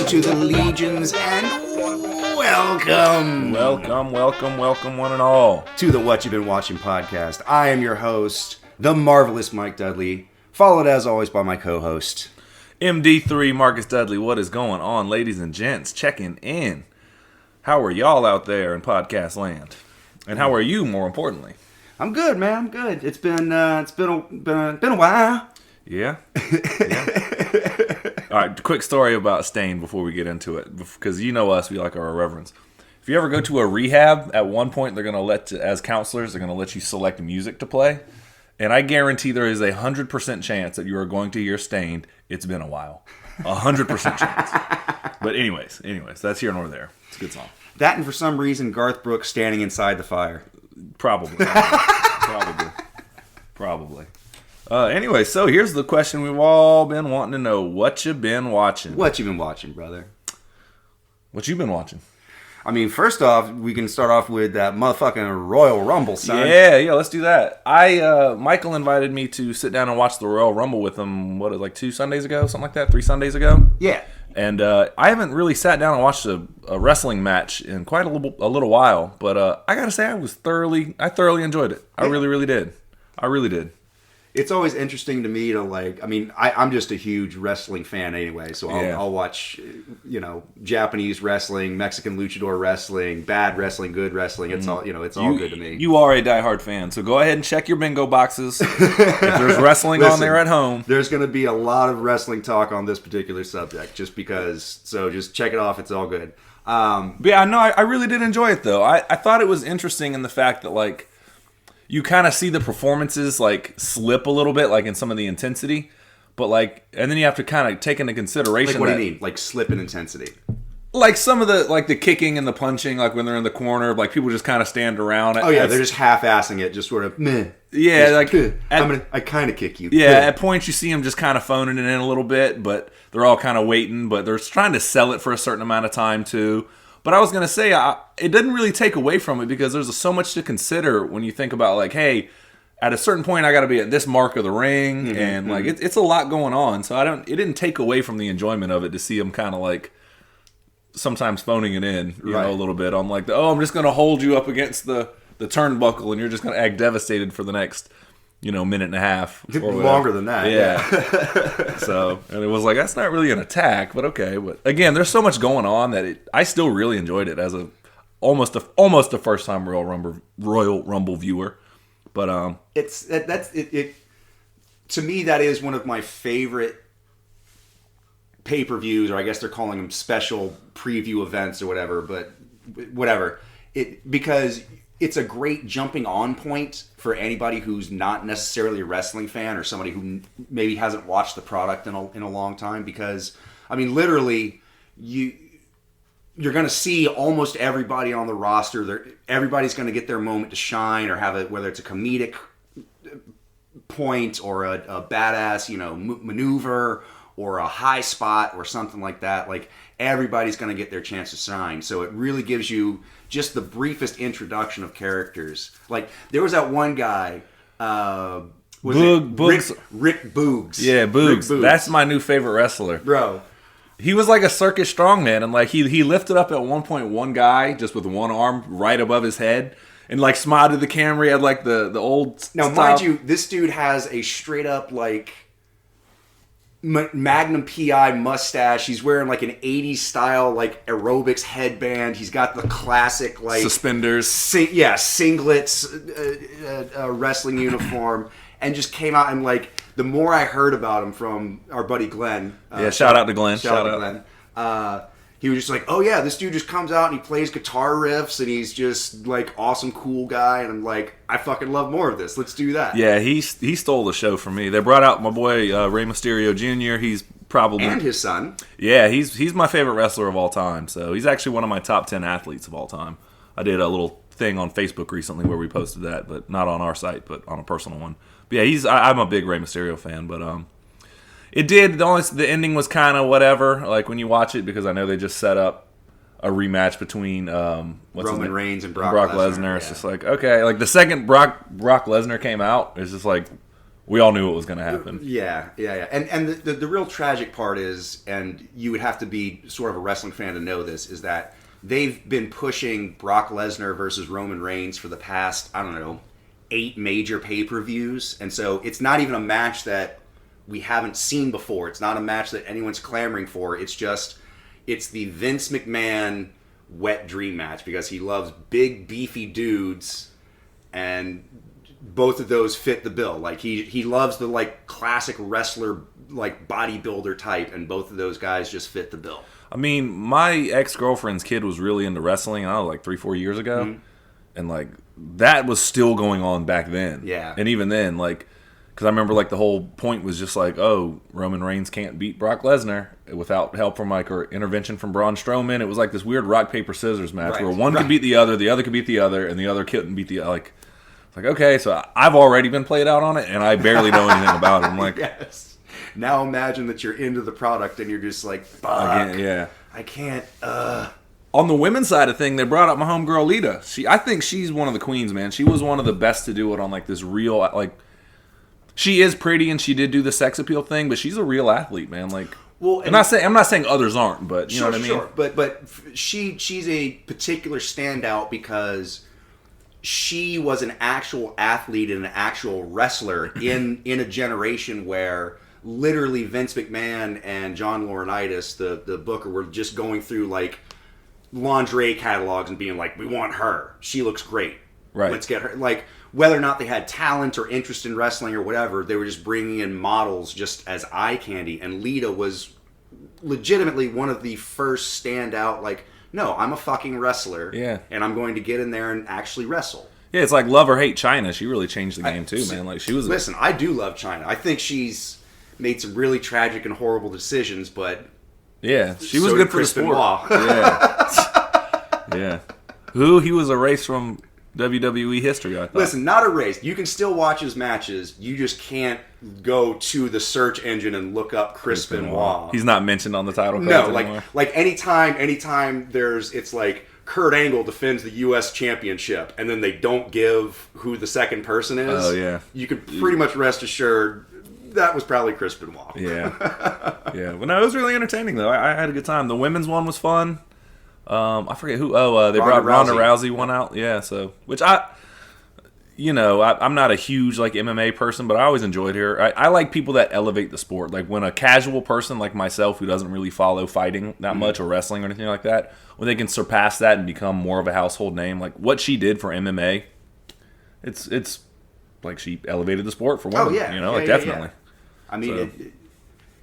Hello to the legions and welcome. Welcome, one and all. To the Whatcha Been Watchin podcast. I am your host, the marvelous Mike Dudley, followed as always by my co-host, MD3 Marcus Dudley. What is going on, ladies and gents? Checking in. How are y'all out there in podcast land? And how are you, more importantly? I'm good, man. I'm good. It's been a while. Yeah. All right, quick story about Stain before we get into it, because you know us, we like our irreverence. If you ever go to a rehab, at one point they're going to as counselors, they're going to let you select music to play. And I guarantee there is 100% chance that you are going to hear Stained. It's been a while. 100% chance. But anyways, that's here nor there. It's a good song. That and for some reason, Garth Brooks standing inside the fire. Probably. Anyway, so here's the question we've all been wanting to know. What you been watching? What you been watching, brother? What you been watching? I mean, first off, we can start off with that motherfucking Royal Rumble, son. Yeah, let's do that. Michael invited me to sit down and watch the Royal Rumble with him, 2 Sundays ago? Something like that? 3 Sundays ago? Yeah. And I haven't really sat down and watched a wrestling match in quite a little while, but I gotta say I thoroughly enjoyed it. I really did. It's always interesting to me to I'm just a huge wrestling fan anyway, so I'll watch, Japanese wrestling, Mexican luchador wrestling, bad wrestling, good wrestling. It's all good to me. You are a diehard fan, so go ahead and check your bingo boxes. If there's wrestling on there at home, there's going to be a lot of wrestling talk on this particular subject, just because. So just check it off. It's all good. But yeah, no, I really did enjoy it though. I thought it was interesting in the fact that you kind of see the performances slip a little bit, in some of the intensity, but and then you have to kind of take into consideration. What do you mean? Slip in intensity? Some of the kicking and the punching, when they're in the corner, people just kind of stand around. They're just half-assing it, just sort of meh. Yeah, I kind of kick you. Yeah, at points you see them just kind of phoning it in a little bit, but they're all kind of waiting, but they're trying to sell it for a certain amount of time too. But I was going to say, it didn't really take away from it because there's so much to consider when you think about, hey, at a certain point I got to be at this mark of the ring, and it's a lot going on. So it didn't take away from the enjoyment of it to see them kind of sometimes phoning it in, you know, a little bit. I'm I'm just going to hold you up against the turnbuckle and you're just going to act devastated for the next minute and a half. Or longer than that. Yeah. So, and it was that's not really an attack, but okay. But again, there's so much going on that I still really enjoyed it as almost a first time Royal Rumble viewer. But it to me, that is one of my favorite pay-per-views, or I guess they're calling them special preview events or whatever, but whatever. Because it's a great jumping on point for anybody who's not necessarily a wrestling fan or somebody who maybe hasn't watched the product in a long time. Because, literally, you're going to see almost everybody on the roster. Everybody's going to get their moment to shine or have whether it's a comedic point or a badass, maneuver or a high spot or something like that. Everybody's going to get their chance to shine. So it really gives you just the briefest introduction of characters. There was that one guy, Rick Boogs. Yeah, Boogs. That's my new favorite wrestler. Bro. He was like a circus strongman, and he lifted up at one point one guy just with one arm right above his head, and smiled at the camera. He had the old Now, style. mind you, this dude has a straight up Magnum PI mustache. He's wearing an 80s style aerobics headband. He's got the classic suspenders, singlets, wrestling uniform, and just came out and the more I heard about him from our buddy Glenn. Shout out to Glenn. Shout out to Glenn. He was just oh yeah, this dude just comes out and he plays guitar riffs and he's just awesome, cool guy. And I'm I fucking love more of this. Let's do that. Yeah, he stole the show from me. They brought out my boy Rey Mysterio Jr. He's probably and his son. Yeah, he's my favorite wrestler of all time. So he's actually one of my top 10 athletes of all time. I did a little thing on Facebook recently where we posted that, but not on our site, but on a personal one. But yeah, I'm a big Rey Mysterio fan, but the ending was kind of whatever, when you watch it, because I know they just set up a rematch between Roman Reigns and Brock Lesnar. It's just okay, the second Brock Lesnar came out, it's just we all knew what was going to happen. Yeah. And the real tragic part is, and you would have to be sort of a wrestling fan to know this, is that they've been pushing Brock Lesnar versus Roman Reigns for the past, I don't know, 8 major pay-per-views. And so it's not even a match that we haven't seen before. It's not a match that anyone's clamoring for. It's the Vince McMahon wet dream match, because he loves big, beefy dudes, and both of those fit the bill. Like, he loves the, like, classic wrestler, like, bodybuilder type, and both of those guys just fit the bill. I mean, my ex-girlfriend's kid was really into wrestling, I don't know, like 3-4 years ago. Mm-hmm. And, like, that was still going on back then. Yeah. And even then, like, because I remember, like, the whole point was just like, oh, Roman Reigns can't beat Brock Lesnar without help from, like, or intervention from Braun Strowman. It was like this weird rock, paper, scissors match where one could beat the other could beat the other, and the other couldn't beat the other. Like, it's like, okay, so I've already been played out on it, and I barely know anything about it. I'm like, yes. Now imagine that you're into the product, and you're just like, fuck. I can't. On the women's side of thing, they brought up my homegirl Lita. I think she's one of the queens, man. She was one of the best to do it on, like, this real, like, she is pretty and she did do the sex appeal thing, but she's a real athlete, man. Like, well, I'm not saying others aren't, but you know what I mean. Sure, but she's a particular standout because she was an actual athlete and an actual wrestler in a generation where literally Vince McMahon and John Laurinaitis, the booker, were just going through, like, lingerie catalogs and being like, we want her. She looks great. Right. Let's get her. Like, whether or not they had talent or interest in wrestling or whatever, they were just bringing in models just as eye candy. And Lita was legitimately one of the first standout, like, no, I'm a fucking wrestler. Yeah. And I'm going to get in there and actually wrestle. Yeah, it's like love or hate China. She really changed the game too, man. Like, she was. Listen, I do love China. I think she's made some really tragic and horrible decisions, but yeah, she was good for the sport. Yeah. He was erased from WWE history, I thought. Listen, not erased. You can still watch his matches. You just can't go to the search engine and look up Chris Benoit. He's not mentioned on the title cards anymore. No, like anytime it's like Kurt Angle defends the U.S. Championship, and then they don't give who the second person is. Oh, yeah. You can pretty much rest assured that was probably Chris Benoit. Yeah. Yeah. Well, no, it was really entertaining, though. I had a good time. The women's one was fun. I forget who. They brought Ronda Rousey one out. Yeah, so which I'm not a huge, like, MMA person, but I always enjoyed her. I like people that elevate the sport. Like, when a casual person like myself who doesn't really follow fighting that much or wrestling or anything like that, when they can surpass that and become more of a household name, like what she did for MMA, it's like she elevated the sport for women. Oh yeah, definitely. Yeah. I mean,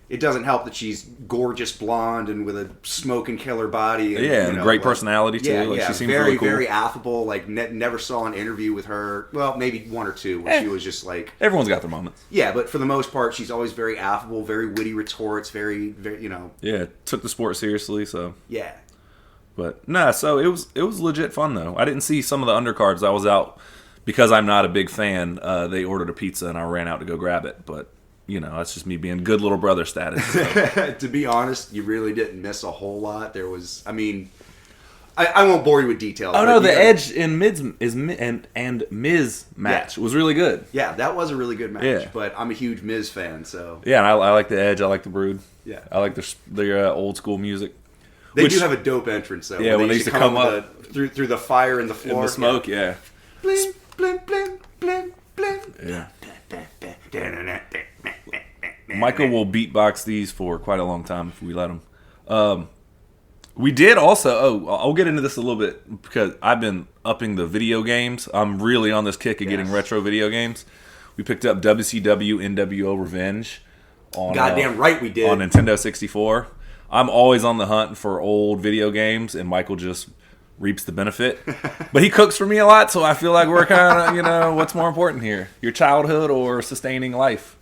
it doesn't help that she's gorgeous blonde and with a smoking killer body. And, and a great personality, too. She seems very, really cool. very affable. Like, never saw an interview with her. Well, maybe one or two where she was just like... Everyone's got their moments. Yeah, but for the most part, she's always very affable, very witty retorts, very, Yeah, took the sport seriously, so... Yeah. But, so it was legit fun, though. I didn't see some of the undercards. I was out, because I'm not a big fan, they ordered a pizza and I ran out to go grab it, but... that's just me being good little brother status. So. To be honest, you really didn't miss a whole lot. There was, I won't bore you with details. Oh no, the Edge and Miz match was really good. Yeah, that was a really good match. Yeah. But I'm a huge Miz fan, so yeah, and I like the Edge. I like the Brood. Yeah, I like their old school music. They do have a dope entrance though. Yeah, when they used to come up through the fire and the floor, and the smoke. Yeah. Blim blim blim blim blim. Yeah. Michael will beatbox these for quite a long time if we let him. We did also... I'll get into this a little bit because I've been upping the video games. I'm really on this kick of getting retro video games. We picked up WCW NWO Revenge. Goddamn right we did. On Nintendo 64. I'm always on the hunt for old video games, and Michael just reaps the benefit. But he cooks for me a lot, so I feel like we're kind of, what's more important here? Your childhood or sustaining life?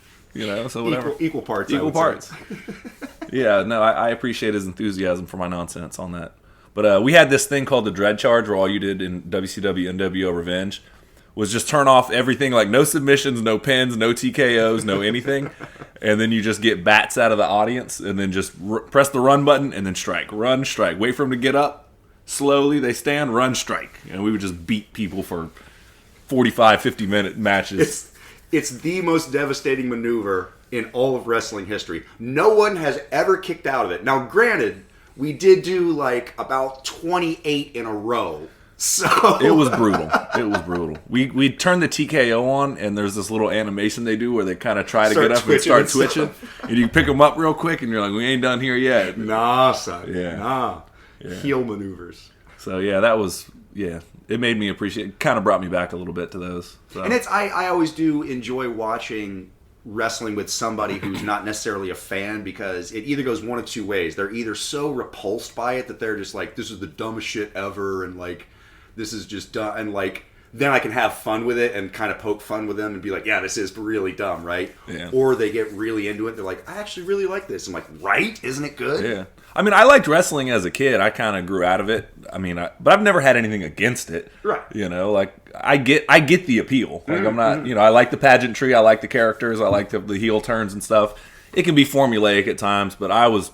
So whatever. Equal parts. Equal parts. Yeah, no, I appreciate his enthusiasm for my nonsense on that. But we had this thing called the Dread Charge, where all you did in WCW NWO Revenge was just turn off everything, like no submissions, no pins, no TKOs, no anything. And then you just get bats out of the audience, and then just press the run button, and then strike. Run, strike. Wait for them to get up. Slowly, they stand, run, strike. And we would just beat people for 45, 50-minute matches. It's the most devastating maneuver in all of wrestling history. No one has ever kicked out of it. Now, granted, we did do like about 28 in a row. So it was brutal. It was brutal. We turned the TKO on, and there's this little animation they do where they kind of try to get up and start twitching, and you pick them up real quick, and you're like, we ain't done here yet. Nah, son. Yeah. Nah. Yeah. Heel maneuvers. So yeah, that was it made me appreciate. It kind of brought me back a little bit to those. So. And I always do enjoy watching wrestling with somebody who's not necessarily a fan, because it either goes one of two ways. They're either so repulsed by it that they're just like, this is the dumbest shit ever, and like, this is just dumb, and like, then I can have fun with it and kind of poke fun with them and be like, yeah, this is really dumb, right? Yeah. Or they get really into it. They're like, I actually really like this. I'm like, right? Isn't it good? Yeah. I mean, I liked wrestling as a kid. I kind of grew out of it. I mean, but I've never had anything against it. Right. You know, like I get the appeal. Like I'm not, I like the pageantry. I like the characters. I like the heel turns and stuff. It can be formulaic at times, but I was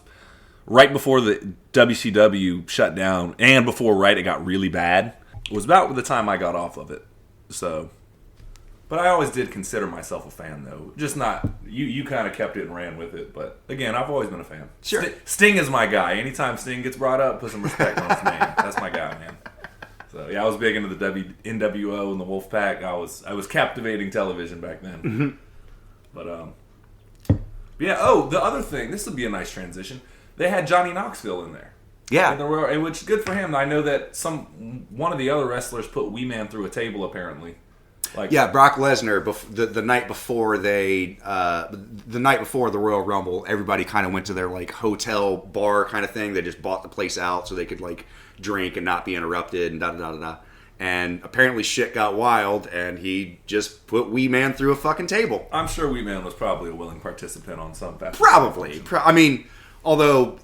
right before the WCW shut down and before it got really bad. It was about the time I got off of it. So, but I always did consider myself a fan, though. Just not you. Kind of kept it and ran with it. But again, I've always been a fan. Sure. Sting is my guy. Anytime Sting gets brought up, put some respect on his name. That's my guy, man. So yeah, I was big into the NWO and the Wolfpack. I was captivating television back then. Mm-hmm. But yeah. Oh, the other thing. This would be a nice transition. They had Johnny Knoxville in there. Yeah. Which is good for him. I know that one of the other wrestlers put Wee Man through a table, apparently. Like, yeah, Brock Lesnar, the night before the night before the Royal Rumble, everybody kind of went to their like hotel bar kind of thing. They just bought the place out so they could like drink and not be interrupted and da-da-da-da-da. And apparently shit got wild, and he just put Wee Man through a fucking table. I'm sure Wee Man was probably a willing participant on some fashion. Probably. I mean, although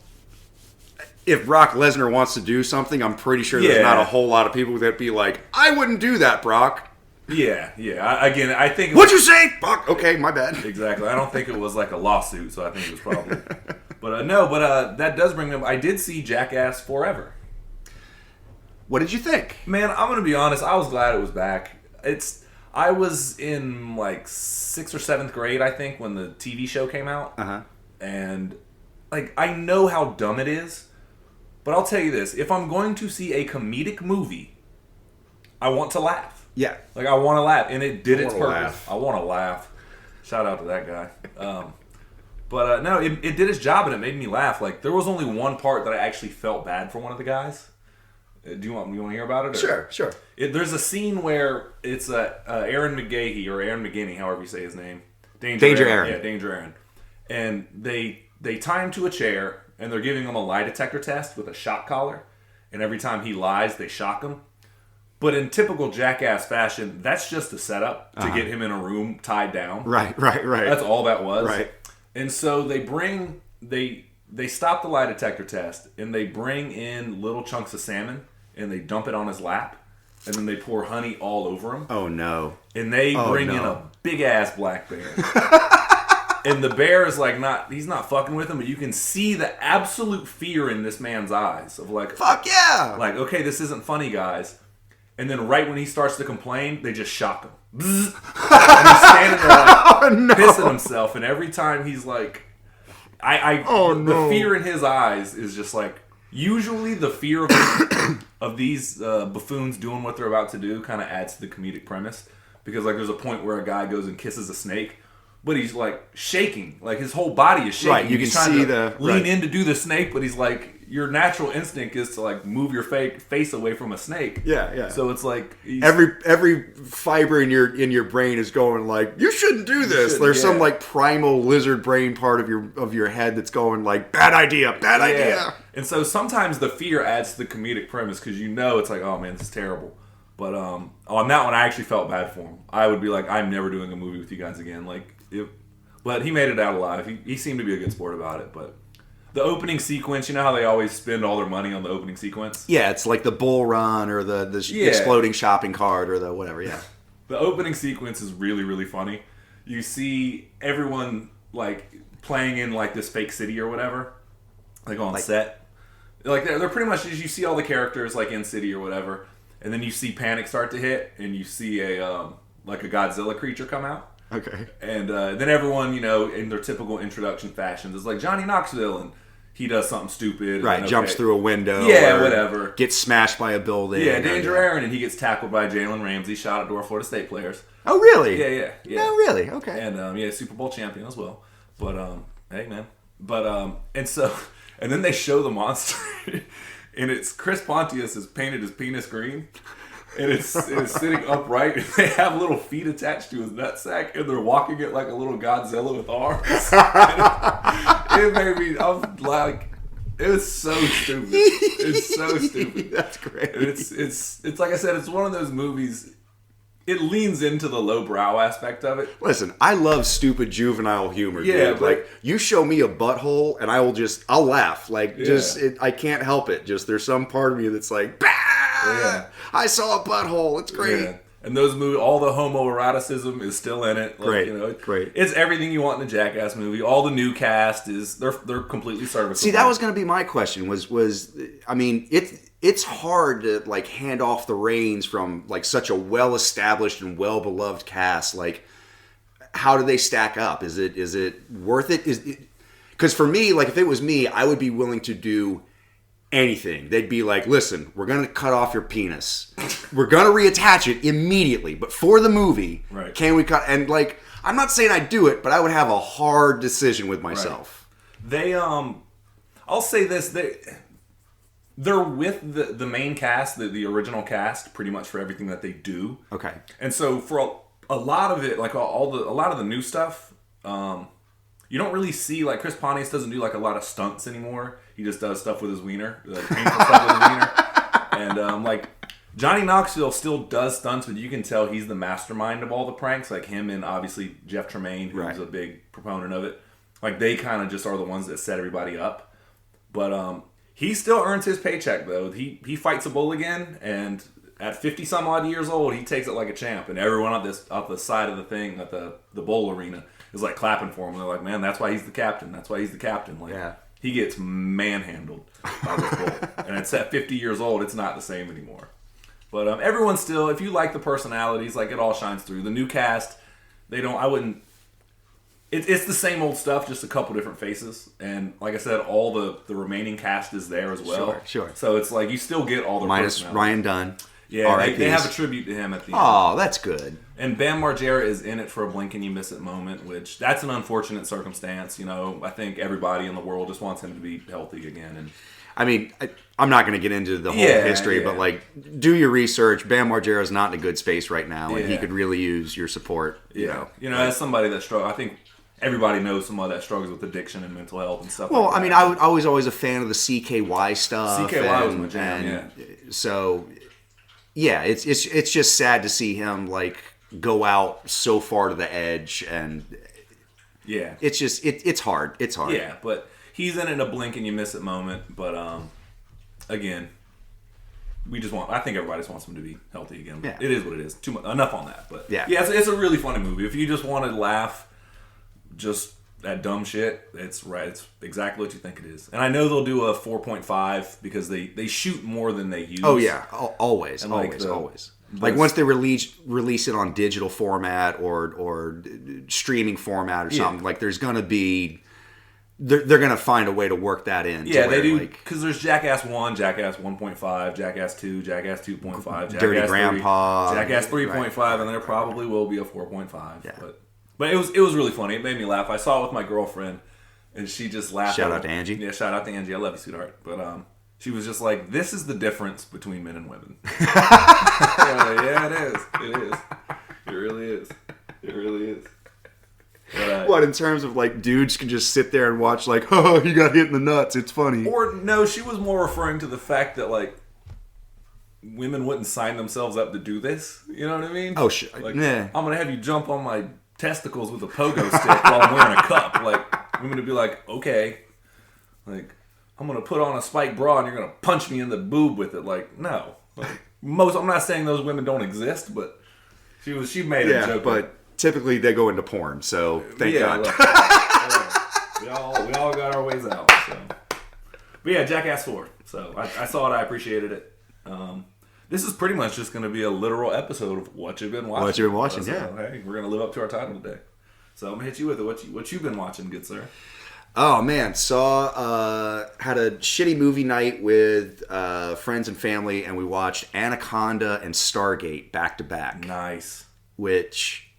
if Brock Lesnar wants to do something, I'm pretty sure there's not a whole lot of people that'd be like, I wouldn't do that, Brock. Yeah. I think... What'd you say? Brock? Okay, my bad. Exactly. I don't think it was like a lawsuit, so I think it was probably... But that does bring up... I did see Jackass Forever. What did you think? Man, I'm going to be honest. I was glad it was back. I was in like 6th or 7th grade, I think, when the TV show came out. Uh-huh. And like, I know how dumb it is. But I'll tell you this, if I'm going to see a comedic movie, I want to laugh. Yeah. Like, I want to laugh, and it did its purpose. I want to laugh. Shout out to that guy. No, it did its job, and it made me laugh. Like, there was only one part that I actually felt bad for one of the guys. Do you want to hear about it? Or? Sure. There's a scene where it's Aaron McGahey, or Aaron McGinney, however you say his name. Danger Aaron. Yeah, Danger Aaron. And they tie him to a chair, and they're giving him a lie detector test with a shock collar. And every time he lies, they shock him. But in typical Jackass fashion, that's just a setup to get him in a room tied down. Right. That's all that was. Right. And so they stop the lie detector test, and they bring in little chunks of salmon, and they dump it on his lap, and then they pour honey all over him. Oh, no. And they bring in a big-ass black bear. And the bear is like he's not fucking with him, but you can see the absolute fear in this man's eyes of like, fuck yeah! Like, okay, this isn't funny, guys. And then right when he starts to complain, they just shock him. And he's standing there like pissing himself, and every time he's like, the fear in his eyes is just like, usually the fear of these buffoons doing what they're about to do kind of adds to the comedic premise, because like there's a point where a guy goes and kisses a snake, but he's like shaking, like his whole body is shaking. Right, you can see lean in to do the snake, but he's like, your natural instinct is to like move your face away from a snake. Yeah. So it's like every fiber in your brain is going like, you shouldn't do this. There's some like primal lizard brain part of your head that's going like, bad idea. And so sometimes the fear adds to the comedic premise, because it's like, oh man, this is terrible. But on that one, I actually felt bad for him. I would be like, I'm never doing a movie with you guys again. But he made it out alive. He seemed to be a good sport about it. But the opening sequence, you know how they always spend all their money on the opening sequence? Yeah, it's like the bull run or the exploding shopping cart or the whatever, yeah. The opening sequence is really, really funny. You see everyone like playing in like this fake city or whatever, like on set. Like they're pretty much, you see all the characters like in city or whatever, and then you see panic start to hit, and you see a like a Godzilla creature come out. Okay. And then everyone, in their typical introduction fashions, is like Johnny Knoxville, and he does something stupid. Right, jumps through a window. Yeah, whatever. Gets smashed by a building. Yeah, Danger Aaron, and he gets tackled by Jalen Ramsey, shot at door Florida State players. Oh, really? Yeah. No, really? Okay. And, Super Bowl champion as well. But, hey, man. But, and then they show the monster, and it's Chris Pontius has painted his penis green. And it's sitting upright, and they have little feet attached to his nutsack, and they're walking it like a little Godzilla with arms. It made me, I'm like, it was so stupid. It's so stupid. That's great. And it's like I said, it's one of those movies. It leans into the lowbrow aspect of it. Listen, I love stupid juvenile humor. Yeah, dude. Like you show me a butthole, and I'll laugh. Like I can't help it. Just there's some part of me that's like, bah! Yeah. I saw a butthole. It's great. Yeah. And those movies, all the homoeroticism is still in it. Like, great. It's everything you want in a Jackass movie. All the new cast they're completely serviceable. See, that was going to be my question. It's hard to like hand off the reins from like such a well-established and well-beloved cast. Like, how do they stack up? Is it worth it? Because for me, like if it was me, I would be willing to do anything. They'd be like, listen, we're going to cut off your penis. We're going to reattach it immediately. But for the movie, can we cut? And like, I'm not saying I'd do it, but I would have a hard decision with myself. They, I'll say this, they're with the main cast, the original cast, pretty much for everything that they do. Okay. And so for a lot of it, like a lot of the new stuff, you don't really see, like Chris Pontius doesn't do like a lot of stunts anymore. He just does stuff with his wiener, like painful stuff with his wiener. And like Johnny Knoxville still does stunts, but you can tell he's the mastermind of all the pranks. Like him and obviously Jeff Tremaine, who's a big proponent of it. Like they kind of just are the ones that set everybody up. But he still earns his paycheck though. He fights a bull again, and at 50 some odd years old, he takes it like a champ, and everyone up the side of the thing at the bowl arena is like clapping for him. They're like, man, that's why he's the captain. That's why he's the captain. Like, he gets manhandled by this bull. And it's at 50 years old, it's not the same anymore. But everyone still, if you like the personalities, like it all shines through. The new cast, it's the same old stuff, just a couple different faces. And like I said, all the remaining cast is there as well. Sure. So it's like you still get all the minus Ryan Dunn. Yeah, they have a tribute to him at the end. Oh, that's good. And Bam Margera is in it for a blink and you miss it moment, which that's an unfortunate circumstance. I think everybody in the world just wants him to be healthy again. And I mean, I'm not going to get into the whole history, but like, do your research. Bam Margera is not in a good space right now, and he could really use your support. You know, as somebody that struggles, I think everybody knows somebody that struggles with addiction and mental health and stuff. Well, like that. I mean, I was always a fan of the CKY stuff. CKY was my jam. And so. Yeah, it's just sad to see him like go out so far to the edge, and it's just it's hard. It's hard. Yeah, but he's in a blink and you miss it moment. But again, I think everybody just wants him to be healthy again. Yeah. It is what it is. Too much, enough on that. But it's a really funny movie. If you just want to laugh, just that dumb shit, it's right. It's exactly what you think it is. And I know they'll do a 4.5 because they shoot more than they use. Oh yeah, always. Like once they release it on digital format or streaming format or something, like there's gonna be they're gonna find a way to work that in. Yeah, they do, because there's Jackass 1, Jackass 1.5, Jackass 2, Jackass 2.5, Jackass Dirty 3, Grandpa, Jackass 3.5, and there probably will be a 4.5. Yeah. But it was really funny. It made me laugh. I saw it with my girlfriend, and she just laughed. Shout out to Angie. Yeah, shout out to Angie. I love you, sweetheart. But she was just like, "This is the difference between men and women." Yeah, it is. It is. It really is. It really is. But, what, in terms of like dudes can just sit there and watch like, oh, he got hit in the nuts. It's funny. Or no, she was more referring to the fact that like women wouldn't sign themselves up to do this. You know what I mean? Oh shit. Like, I'm gonna have you jump on my testicles with a pogo stick while I'm wearing a cup. Like, women would be like, okay, like, I'm gonna put on a spiked bra and you're gonna punch me in the boob with it. Like, no. Like, I'm not saying those women don't exist, but she made a joke. But typically they go into porn, so thank God. Look, we all got our ways out. So. But yeah, Jackass 4. So I saw it, I appreciated it. This is pretty much just going to be a literal episode of Whatcha Been Watchin. Whatcha Been Watchin, so, hey, we're going to live up to our title today. So I'm gonna hit you with it. What you been watching, good sir? Oh man, had a shitty movie night with friends and family, and we watched Anaconda and StarGate back to back. Nice. Which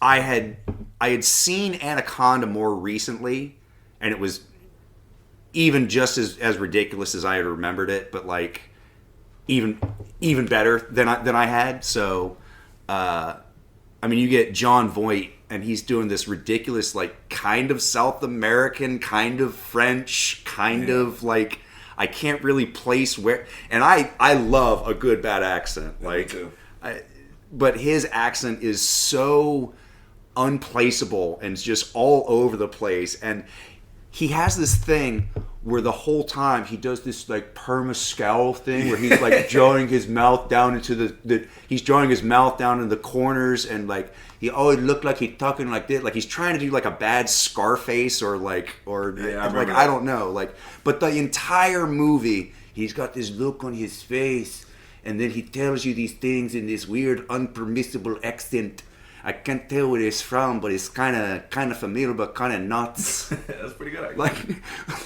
I had seen Anaconda more recently, and it was even just as ridiculous as I had remembered it, but like even better than I had. So, I mean, you get John Voight, and he's doing this ridiculous, like, kind of South American, kind of French, kind of, like, I can't really place where... And I love a good, bad accent. Like, me too. But his accent is so unplaceable and it's just all over the place. And he has this thing where the whole time he does this like perma scowl thing where he's like drawing his mouth down into he's drawing his mouth down in the corners, and like he always looked like he's talking like this, like he's trying to do like a bad Scarface or I don't know, like, but the entire movie he's got this look on his face, and then he tells you these things in this weird unpermissible accent. I can't tell where it's from, but it's kind of familiar, but kind of nuts. That's pretty good, actually.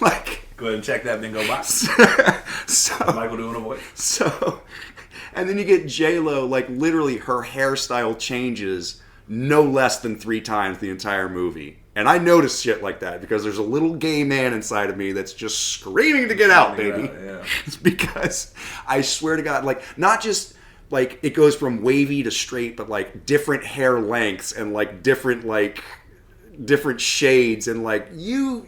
Like. Go ahead and check that bingo box. So Michael doing a voice. So, and then you get J-Lo, like literally her hairstyle changes no less than 3 times the entire movie. And I notice shit like that because there's a little gay man inside of me that's just screaming to get out, baby. Yeah. It's because I swear to God, like, not just like it goes from wavy to straight, but like different hair lengths and like different shades, and like you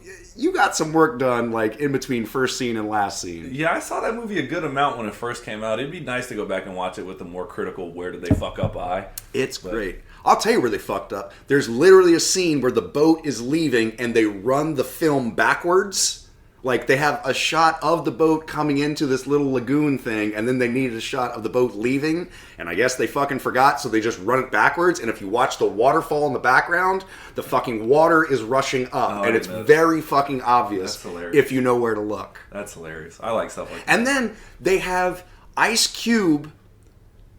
got some work done like in between first scene and last scene. Yeah, I saw that movie a good amount when it first came out. It'd be nice to go back and watch it with a more critical where did they fuck up eye. It's great. I'll tell you where they fucked up. There's literally a scene where the boat is leaving and they run the film backwards. Like, they have a shot of the boat coming into this little lagoon thing, and then they needed a shot of the boat leaving, and I guess they fucking forgot, so they just run it backwards, and if you watch the waterfall in the background, the fucking water is rushing up, and it's very fucking obvious if you know where to look. That's hilarious. I like stuff like that. And then they have Ice Cube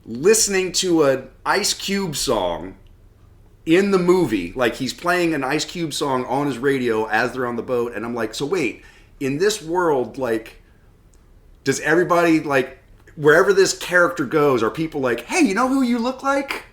listening to an Ice Cube song in the movie. Like, he's playing an Ice Cube song on his radio as they're on the boat, and I'm like, so wait... In this world, like, does everybody, like, wherever this character goes, are people like, hey, you know who you look like?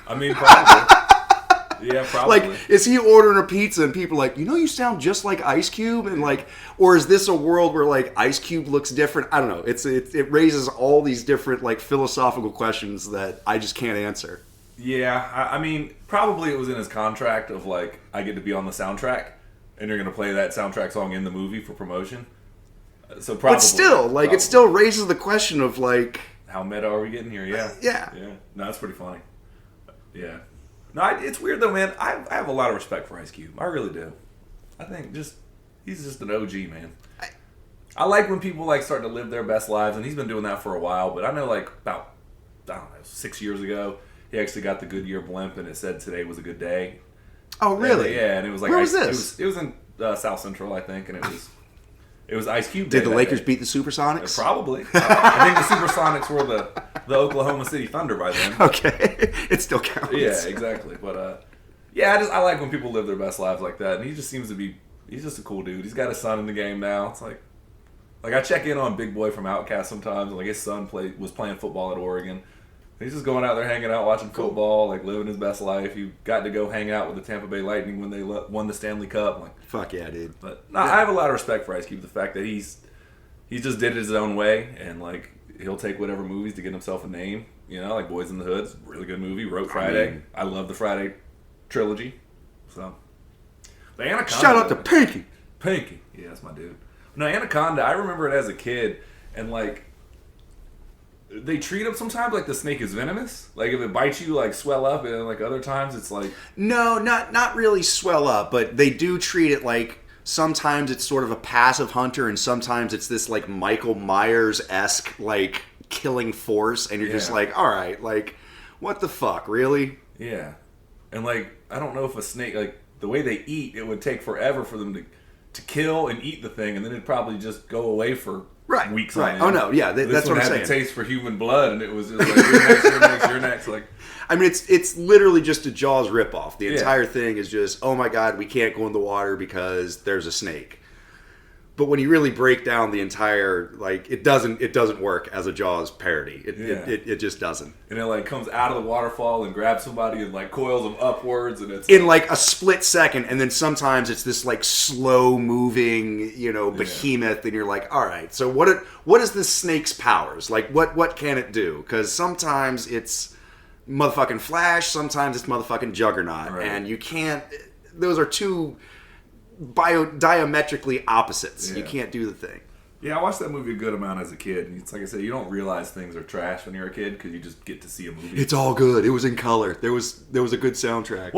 I mean, probably. Yeah, probably. Like, is he ordering a pizza and people are like, you know, you sound just like Ice Cube? And, like, or is this a world where, like, Ice Cube looks different? I don't know. It raises all these different, like, philosophical questions that I just can't answer. Yeah, I mean, probably it was in his contract of, like, I get to be on the soundtrack. And you're going to play that soundtrack song in the movie for promotion. So probably. But still, like, it still raises the question of, like... How meta are we getting here? Yeah. Yeah. No, that's pretty funny. Yeah. No, it's weird, though, man. I have a lot of respect for Ice Cube. I really do. I think he's just an OG, man. I like when people, like, start to live their best lives, and he's been doing that for a while. But I know, like, about, I don't know, 6 years ago, he actually got the Goodyear blimp, and it said today was a good day. Oh, really? And it was like... Where was this? It was in South Central, I think, and it was Ice Cube. Did the Lakers beat the Supersonics? Probably. I think the Supersonics were the Oklahoma City Thunder by then. Okay. It still counts. Yeah, exactly. But, I like when people live their best lives like that, and he just seems to be... He's just a cool dude. He's got a son in the game now. It's like I check in on Big Boy from Outkast sometimes, and, like, his son was playing football at Oregon. He's just going out there hanging out, watching football, like living his best life. He got to go hang out with the Tampa Bay Lightning when they won the Stanley Cup. Like, fuck yeah, dude. But no, I have a lot of respect for Ice Cube. The fact that he just did it his own way, and like he'll take whatever movies to get himself a name. You know, like Boys in the Hood's really good movie. Wrote Friday. I love the Friday trilogy. So, but Anaconda. Shout out to Pinky. Pinky, yeah, that's my dude. No, Anaconda. I remember it as a kid, and like. They treat him sometimes like the snake is venomous. Like if it bites you, like swell up, and like other times it's like no, not really swell up, but they do treat it like sometimes it's sort of a passive hunter, and sometimes it's this like Michael Myers-esque like killing force, and you're just like, all right, like what the fuck, really? Yeah, and like I don't know if a snake like the way they eat, it would take forever for them to to kill and eat the thing, and then it'd probably just go away for weeks. Right. On Oh no, yeah, that's what I'm saying. Had the taste for human blood, and it was just like you're next, you're next, you're next. Like, I mean, it's literally just a Jaws ripoff. The entire thing is just, oh my god, we can't go in the water because there's a snake. But when you really break down the entire, like, it doesn't work as a Jaws parody. It just doesn't. And it like comes out of the waterfall and grabs somebody and like coils them upwards, and it's in like a split second. And then sometimes it's this like slow moving, behemoth, and you're like, all right, so what is this snake's powers? Like, what can it do? Because sometimes it's motherfucking Flash, sometimes it's motherfucking Juggernaut, and you can't. Those are two diametrically opposites. You can't do the thing. Yeah, I watched that movie a good amount as a kid. And it's like I said, you don't realize things are trash when you're a kid because you just get to see a movie. It's all good. It was in color. There was a good soundtrack.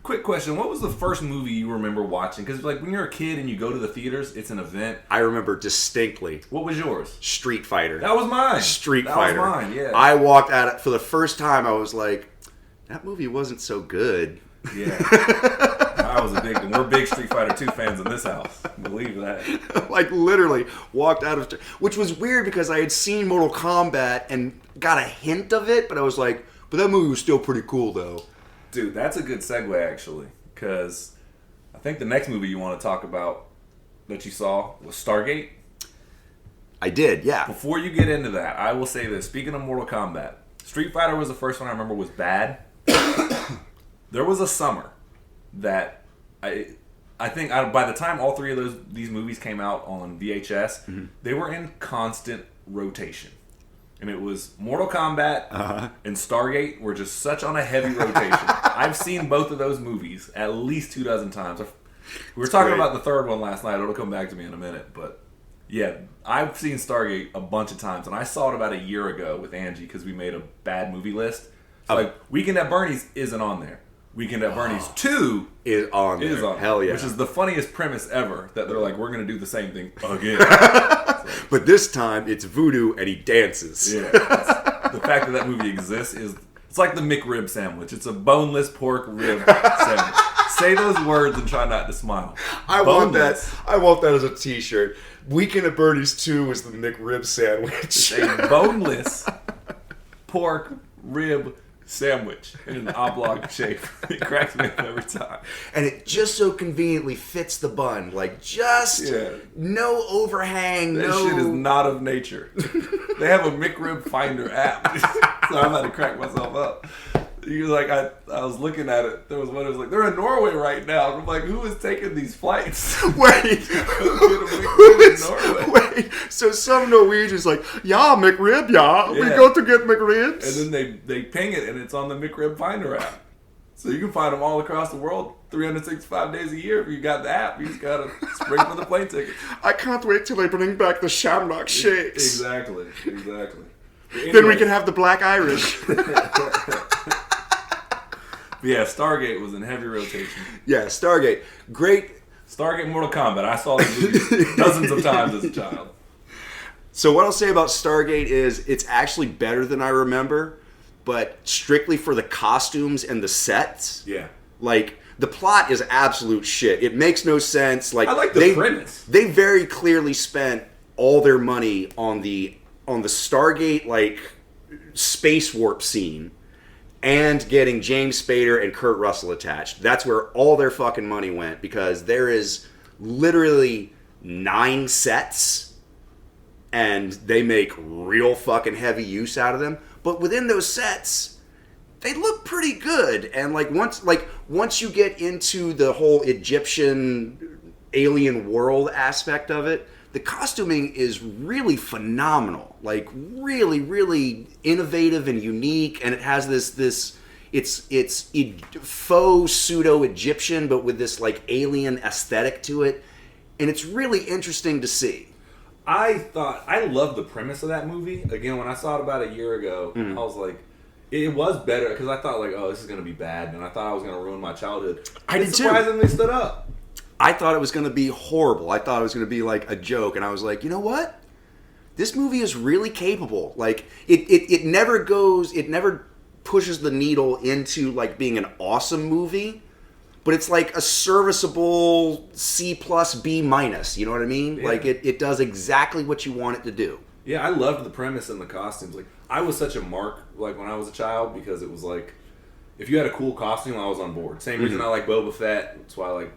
Quick question, what was the first movie you remember watching? Because like when you're a kid and you go to the theaters, it's an event. I remember distinctly. What was yours? Street Fighter. That was mine. Street that Fighter. That was mine, yeah. I walked at it for the first time. I was like, that movie wasn't so good. Yeah. We're big Street Fighter 2 fans in this house. Believe that. Like literally walked out of, which was weird because I had seen Mortal Kombat and got a hint of it, but I was like, but that movie was still pretty cool though. Dude, that's a good segue actually, because I think the next movie you want to talk about that you saw was StarGate. I did, yeah. Before you get into that, I will say this. Speaking of Mortal Kombat, Street Fighter was the first one I remember was bad. There was a summer that I think by the time all three of these movies came out on VHS, they were in constant rotation. And it was Mortal Kombat and StarGate were just such on a heavy rotation. I've seen both of those movies at least 24 times. We were talking about the third one last night. It'll come back to me in a minute. But yeah, I've seen StarGate a bunch of times. And I saw it about a year ago with Angie because we made a bad movie list. So like Weekend at Bernie's isn't on there. Weekend at Bernie's 2 is on there. Hell yeah. Which is the funniest premise ever, that they're like, we're going to do the same thing again. But this time, it's voodoo and he dances. Yeah. The fact that movie exists it's like the McRib sandwich. It's a boneless pork rib sandwich. Say those words and try not to smile. I want that as a t-shirt. Weekend at Bernie's 2 is the McRib sandwich. It's a boneless pork rib sandwich in an oblong shape. It cracks me up every time. And it just so conveniently fits the bun. Like, just no overhang. That shit is not of nature. They have a McRib Finder app. So I'm about to crack myself up. You're like, I was looking at it. There was one that was like, they're in Norway right now. And I'm like, who is taking these flights? Wait. Wait. So some Norwegian's like, yeah, McRib, yeah. We go to get McRibs. And then they ping it, and it's on the McRib Finder app. So you can find them all across the world 365 days a year if you got the app. You just got to spring for the plane ticket. I can't wait till they bring back the Shamrock Shakes. Exactly. Anyway. Then we can have the Black Irish. Yeah, StarGate was in heavy rotation. Yeah, StarGate. Great. StarGate Mortal Kombat. I saw the movie dozens of times as a child. So what I'll say about StarGate is it's actually better than I remember, but strictly for the costumes and the sets. Yeah. Like, the plot is absolute shit. It makes no sense. Like, I like the premise. They very clearly spent all their money on the StarGate, like, space warp scene. And getting James Spader and Kurt Russell attached. That's where all their fucking money went, because there is literally 9 sets and they make real fucking heavy use out of them. But within those sets, they look pretty good. And once you get into the whole Egyptian alien world aspect of it, the costuming is really phenomenal. Like, really, really innovative and unique. And it has this it's faux pseudo-Egyptian, but with this, like, alien aesthetic to it. And it's really interesting to see. I love the premise of that movie. Again, when I saw it about a year ago, I was like, it was better, because I thought, like, oh, this is going to be bad. And I thought I was going to ruin my childhood. I did too. Surprisingly stood up. I thought it was going to be horrible. I thought it was going to be like a joke, and I was like, you know what? This movie is really capable. Like, it never pushes the needle into like being an awesome movie, but it's like a serviceable C plus B minus. You know what I mean? Yeah. Like it does exactly what you want it to do. Yeah, I loved the premise and the costumes. Like, I was such a mark, like, when I was a child, because it was like, if you had a cool costume, I was on board. Same reason I like Boba Fett. That's why I like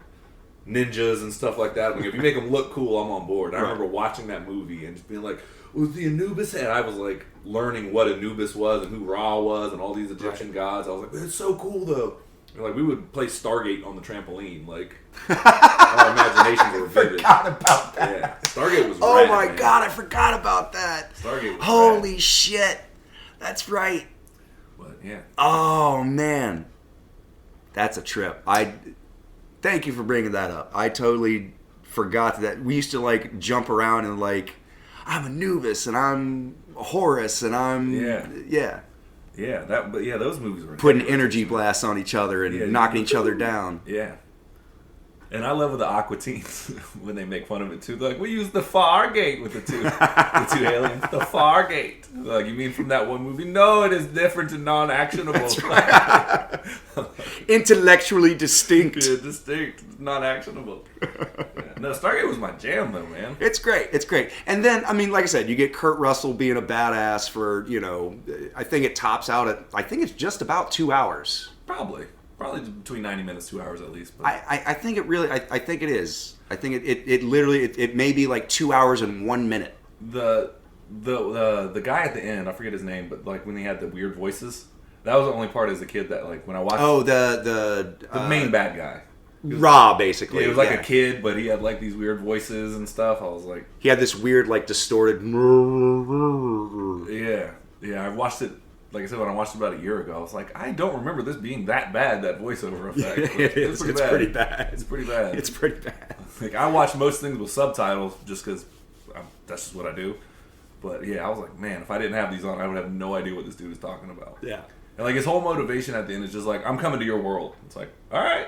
ninjas and stuff like that. Like, if you make them look cool, I'm on board. I remember watching that movie and just being like, was the Anubis head? I was like learning what Anubis was and who Ra was and all these Egyptian gods. I was like, it's so cool though. And like, we would play StarGate on the trampoline. Like, our imaginations were vivid. Forgot about that. Yeah, StarGate was. Oh rad, my man. God, I forgot about that. StarGate was Holy rad. shit, that's right. But yeah. Oh man, that's a trip. Thank you for bringing that up. I totally forgot that we used to like jump around and like, I'm Anubis and I'm Horus and I'm yeah. Yeah, those movies were Putting energy blasts on each other and knocking each other down. Yeah. And I love the Aqua Teens when they make fun of it too. They're like, we use the Fargate with the two aliens. The Fargate. Like, you mean from that one movie? No, it is different and non-actionable. That's right. Intellectually distinct. Yeah, distinct, non-actionable. Yeah. No, Stargate was my jam though, man. It's great. It's great. And then, I mean, like I said, you get Kurt Russell being a badass for, I think it tops out at, I think it's just about 2 hours. Probably between 90 minutes, 2 hours at least. But. I think it really, I think it is. I think it literally, it may be like 2 hours and 1 minute. The guy at the end, I forget his name, but like when he had the weird voices, that was the only part as a kid that like when I watched. Oh, the main bad guy. Ra, basically. Yeah, he was like a kid, but he had like these weird voices and stuff. I was like, he had this weird like distorted. Yeah. I watched it. Like I said, when I watched it about a year ago, I was like, I don't remember this being that bad. That voiceover effect. It is. It's pretty bad. It's pretty bad. It's pretty bad. Like, I watch most things with subtitles just because that's just what I do. But yeah, I was like, man, if I didn't have these on, I would have no idea what this dude is talking about. Yeah. And like his whole motivation at the end is just like, I'm coming to your world. It's like, all right.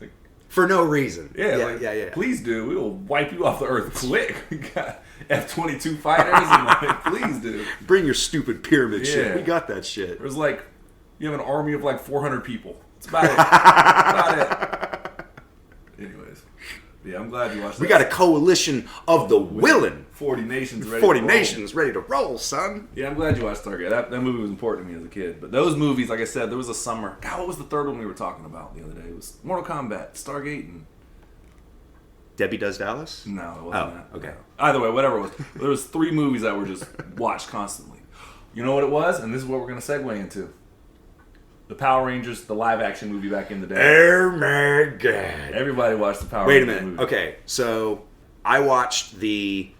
Like, for no reason. Yeah. Please do. We will wipe you off the earth quick. We got F-22 fighters and like, please do. Bring your stupid pyramid shit. We got that shit. There's like, you have an army of like 400 people. That's about it. About it. Anyways. Yeah, I'm glad you watched that. We got a coalition of the willing. 40 nations ready 40 to roll. nations ready to roll, son. Yeah, I'm glad you watched StarGate. That movie was important to me as a kid. But those movies, like I said, there was a summer. God, what was the third one we were talking about the other day? It was Mortal Kombat, StarGate, and... Debbie Does Dallas? No, it wasn't that. Okay. No. Either way, whatever it was. There was 3 movies that were just watched constantly. You know what it was? And this is what we're going to segue into. The Power Rangers, the live-action movie back in the day. Oh my God. Everybody watched the Power Wait Rangers a minute. movie. Okay, so I watched the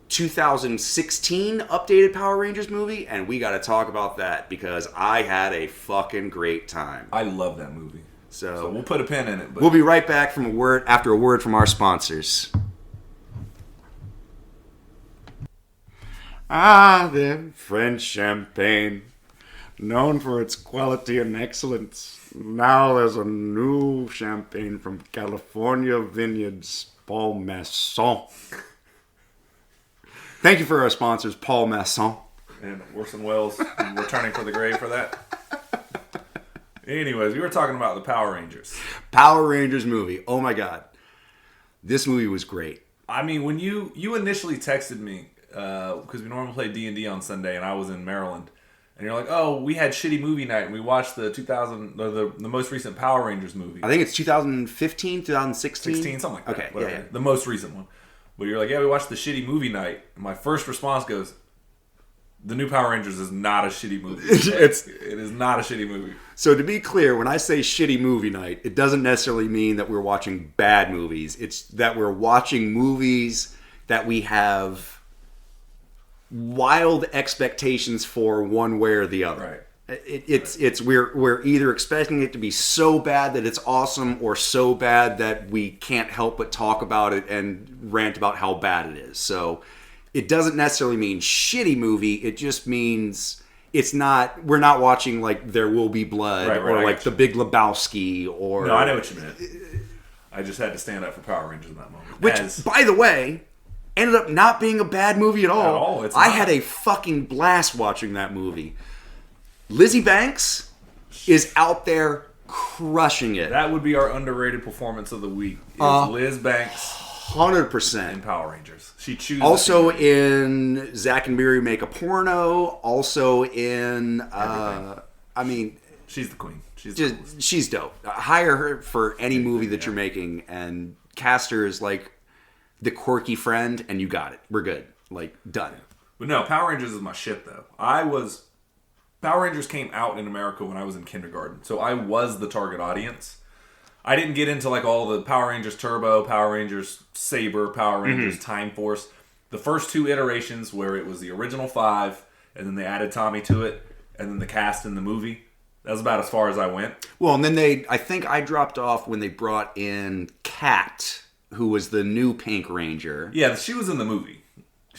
2016 updated Power Rangers movie, and we got to talk about that because I had a fucking great time. I love that movie. So we'll put a pin in it. But. We'll be right back after a word from our sponsors. The French champagne, known for its quality and excellence. Now there's a new champagne from California vineyards, Paul Masson. Thank you for our sponsors, Paul Masson. And Orson Welles returning for the grave for that. Anyways, we were talking about the Power Rangers. Power Rangers movie. Oh my God. This movie was great. I mean, when you initially texted me, because we normally play D&D on Sunday, and I was in Maryland, and you're like, oh, we had shitty movie night, and we watched the the most recent Power Rangers movie. I think it's 2015, 2016? 16, something like that. Okay, whatever. yeah. The most recent one. But you're like, yeah, we watched the shitty movie night. And my first response goes, the new Power Rangers is not a shitty movie. It is not a shitty movie. So to be clear, when I say shitty movie night, it doesn't necessarily mean that we're watching bad movies. It's that we're watching movies that we have wild expectations for one way or the other. Right. We're either expecting it to be so bad that it's awesome or so bad that we can't help but talk about it and rant about how bad it is. So it doesn't necessarily mean shitty movie. It just means we're not watching like There Will Be Blood or like The Big Lebowski or... No, I know what you meant. I just had to stand up for Power Rangers in that moment. Which, by the way, ended up not being a bad movie at all. It's I not. had a fucking blast watching that movie. Lizzie Banks is out there crushing it. That would be our underrated performance of the week. Is Liz Banks 100%. in Power Rangers. She chooses. Also in Zack and Miri Make a Porno. Also in, she's the queen. She's dope. Hire her for any movie that you're making and cast her as like the quirky friend, and you got it. We're good. Like, done. But no, Power Rangers is my shit, though. Power Rangers came out in America when I was in kindergarten, so I was the target audience. I didn't get into like all the Power Rangers Turbo, Power Rangers Saber, Power Rangers Time Force. The first 2 iterations where it was the original 5, and then they added Tommy to it, and then the cast in the movie. That was about as far as I went. Well, and then I think I dropped off when they brought in Kat, who was the new Pink Ranger. Yeah, she was in the movie.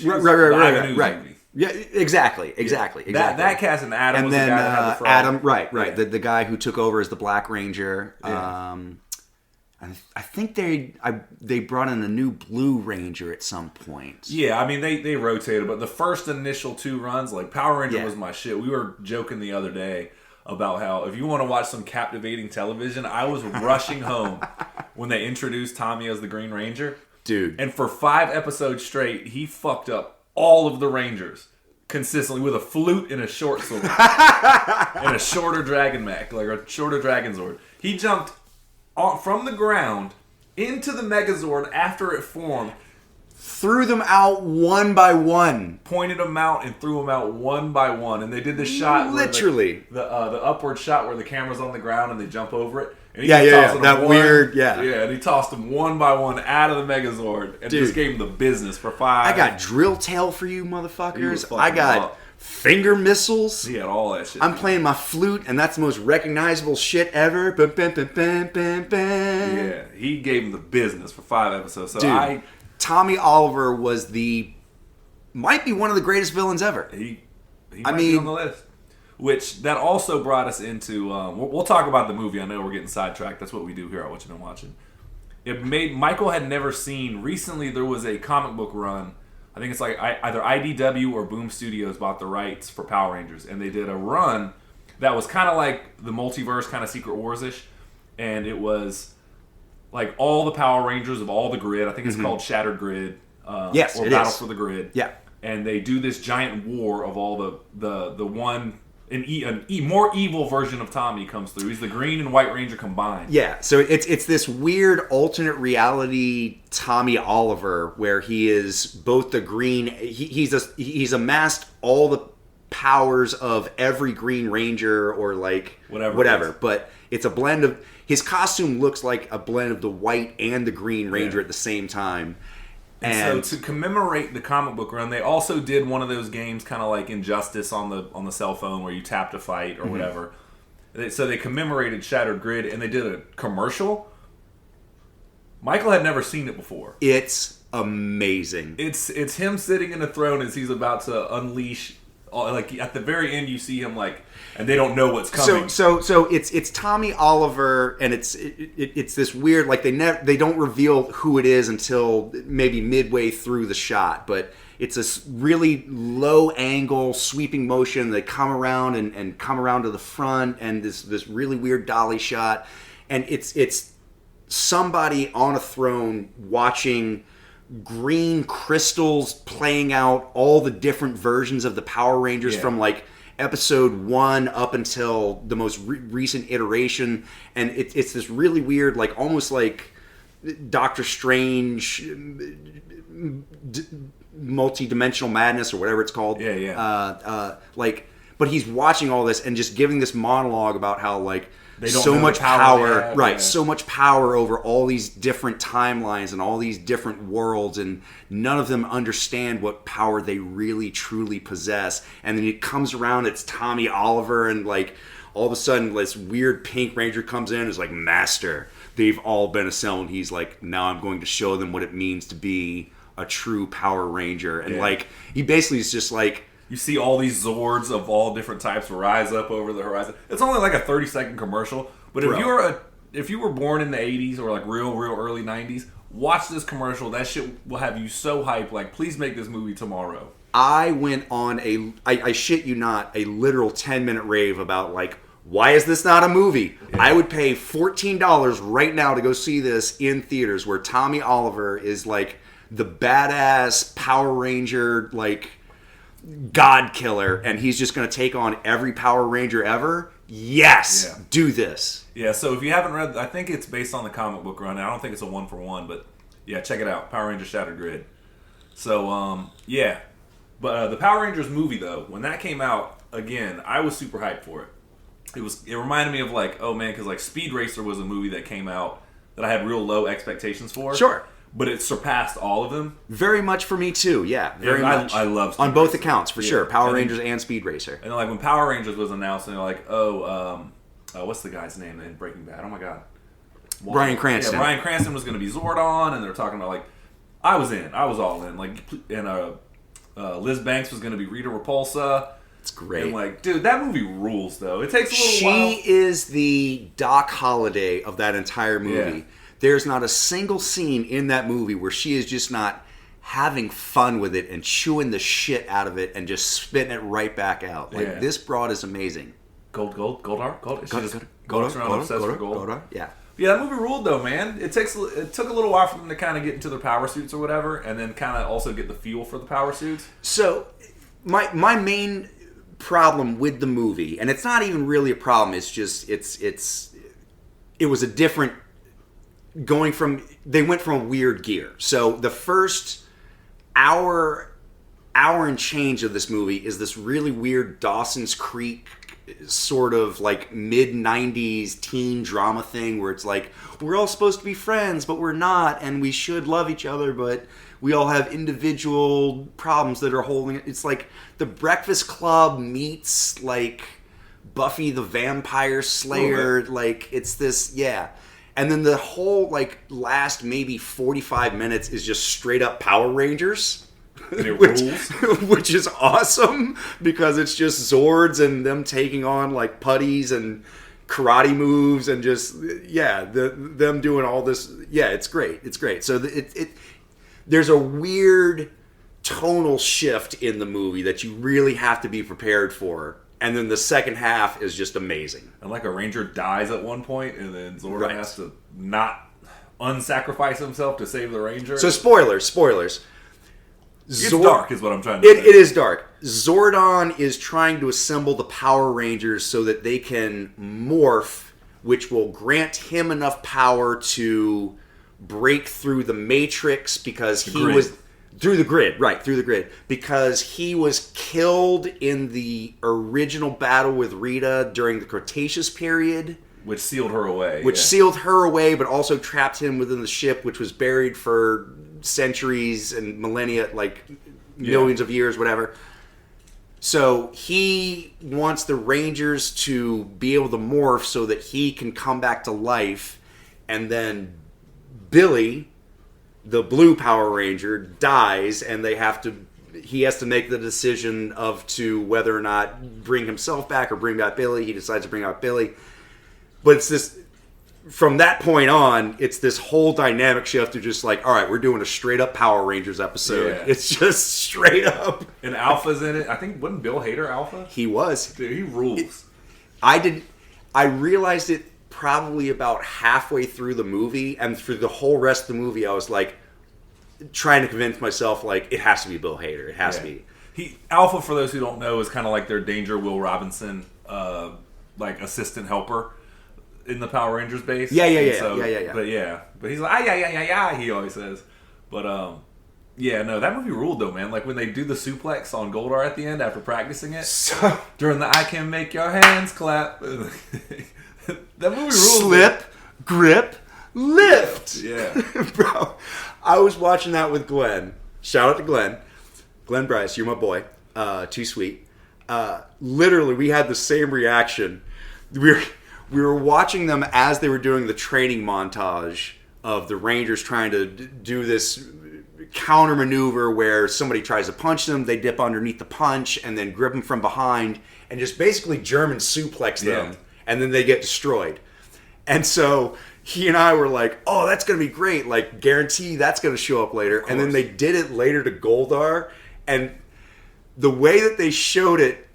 Right. Movie. Yeah, exactly. That cast and Adam was the guy that had the frog. Adam, right. The guy who took over as the Black Ranger. Yeah. I think they brought in a new Blue Ranger at some point. Yeah, I mean they rotated, but the first initial 2 runs, like Power Ranger was my shit. We were joking the other day about how if you want to watch some captivating television, I was rushing home when they introduced Tommy as the Green Ranger. Dude. And for 5 episodes straight, he fucked up all of the Rangers consistently with a flute and a short sword and a shorter dragon mech, like a shorter dragon Zord. He jumped from the ground into the Megazord after it formed, threw them out one by one, pointed them out, and threw them out one by one. And they did the shot, literally the upward shot where the camera's on the ground and they jump over it. And he and he tossed them one by one out of the Megazord and just gave him the business for 5. I got drill tail for you motherfuckers. I got finger missiles. He had all that shit. I'm playing my flute, and that's the most recognizable shit ever. Yeah, he gave him the business for 5 episodes. So Tommy Oliver might be one of the greatest villains ever. He might be on the list. Which, that also brought us into... we'll talk about the movie. I know we're getting sidetracked. That's what we do here at Whatcha Been Watchin. Michael had never seen... Recently, there was a comic book run. I think it's like either IDW or Boom Studios bought the rights for Power Rangers. And they did a run that was kind of like the multiverse, kind of Secret Wars-ish. And it was like all the Power Rangers of all the grid. I think it's called Shattered Grid. Yes, or it Battle is. for the Grid. Yeah. And they do this giant war of all the one... more evil version of Tommy comes through. He's the Green and White Ranger combined. Yeah, so it's this weird alternate reality Tommy Oliver where he is both the Green. He's amassed all the powers of every Green Ranger or like whatever. But it's a blend of his costume looks like a blend of the White and the Green Ranger at the same time. And so to commemorate the comic book run, they also did one of those games, kind of like Injustice on the cell phone, where you tap to fight or whatever. So they commemorated Shattered Grid, and they did a commercial. Michael had never seen it before. It's amazing. It's him sitting in a throne as he's about to unleash. Like at the very end, you see him like, and they don't know what's coming. So it's Tommy Oliver, and it's this weird like they don't reveal who it is until maybe midway through the shot, but it's this really low angle sweeping motion. They come around and come around to the front, and this really weird dolly shot, and it's somebody on a throne watching green crystals playing out all the different versions of the Power Rangers from like episode 1 up until the most recent iteration, and it's this really weird, like almost like Doctor Strange multi-dimensional madness or whatever it's called. But he's watching all this and just giving this monologue about how like so much power, so much power over all these different timelines and all these different worlds, and none of them understand what power they really truly possess. And then it comes around, it's Tommy Oliver, and like all of a sudden this weird Pink Ranger comes in and is like, Master, they've all been assembled. He's like, now I'm going to show them what it means to be a true Power Ranger. And like he basically is just like, you see all these Zords of all different types rise up over the horizon. It's only like a 30-second commercial, but if you were born in the 80s or like real early 90s, watch this commercial. That shit will have you so hyped. Like, please make this movie tomorrow. I went on I shit you not, a literal 10-minute rave about like why is this not a movie? Yeah. I would pay $14 right now to go see this in theaters, where Tommy Oliver is like the badass Power Ranger, like God killer, and he's just going to take on every Power Ranger ever. Yes, do this. Yeah, so if you haven't read, I think it's based on the comic book run. I don't think it's a 1-for-1, but yeah, check it out. Power Rangers Shattered Grid. So, yeah. But the Power Rangers movie, though, when that came out, again, I was super hyped for it. It reminded me of like, oh man, because like Speed Racer was a movie that came out that I had real low expectations for. Sure. But it surpassed all of them. Very much for me too, yeah. Very much. I love Speed on both Racer. accounts, for sure. Power Rangers and Speed Racer. And then like when Power Rangers was announced, and they're like, what's the guy's name in Breaking Bad? Oh my god. Bryan Cranston. Yeah, Bryan Cranston was going to be Zordon, and they're talking about like, I was in. I was all in. Like, and Liz Banks was going to be Rita Repulsa. It's great. And like, dude, that movie rules, though. It takes a little while. She is the Doc Holliday of that entire movie. Yeah. There's not a single scene in that movie where she is just not having fun with it and chewing the shit out of it and just spitting it right back out. Like, this broad is amazing. Goldar? Goldar? Yeah. Yeah, that movie ruled, though, man. It took a little while for them to kind of get into their power suits or whatever, and then kind of also get the feel for the power suits. So, my main problem with the movie, and it's not even really a problem, it's just it was a different they went from a weird gear. So the first hour and change of this movie is this really weird Dawson's Creek sort of like mid-90s teen drama thing where it's like, we're all supposed to be friends, but we're not, and we should love each other, but we all have individual problems that are holding it. It's like The Breakfast Club meets like Buffy the Vampire Slayer. Like, it's this, yeah. And then the whole like last maybe 45 minutes is just straight up Power Rangers. Which is awesome because it's just Zords and them taking on like putties and karate moves and just them doing all this. Yeah, it's great. It's great. So there's a weird tonal shift in the movie that you really have to be prepared for. And then the second half is just amazing. And like a ranger dies at one point, and then Zordon has to not unsacrifice himself to save the ranger. So spoilers. It's dark is what I'm trying to say. It is dark. Zordon is trying to assemble the Power Rangers so that they can morph, which will grant him enough power to break through the Matrix because he was... Through the grid. Because he was killed in the original battle with Rita during the Cretaceous period. Which sealed her away. But also trapped him within the ship, which was buried for centuries and millennia, like millions of years, whatever. So he wants the Rangers to be able to morph so that he can come back to life. And then Billy, the blue Power Ranger, dies, and he has to make the decision to whether or not bring himself back or bring back Billy. He decides to bring out Billy. But it's this, from that point on, it's this whole dynamic shift of just like, all right, we're doing a straight up Power Rangers episode. Yeah. It's just straight up. And Alpha's in it. I think, wasn't Bill Hader Alpha? He was. Dude, he rules. I realized it probably about halfway through the movie, and through the whole rest of the movie, I was like, trying to convince myself, like, it has to be Bill Hader. It has to be. Alpha, for those who don't know, is kind of like their Danger Will Robinson, like, assistant helper in the Power Rangers base. Yeah. But he's like, yeah, he always says. But, that movie ruled, though, man. Like, when they do the suplex on Goldar at the end after practicing it, during the I Can Make Your Hands Clap, that movie ruled. Slip, grip, lift. Yeah. Bro, I was watching that with Glenn. Shout out to Glenn. Glenn Bryce, you're my boy. Too sweet. Literally, we had the same reaction. We were watching them as they were doing the training montage of the Rangers trying to do this counter maneuver where somebody tries to punch them, they dip underneath the punch, and then grip them from behind, and just basically German suplex them, and then they get destroyed. And so he and I were like, oh, that's going to be great. Like, guarantee that's going to show up later. And then they did it later to Goldar. And the way that they showed it,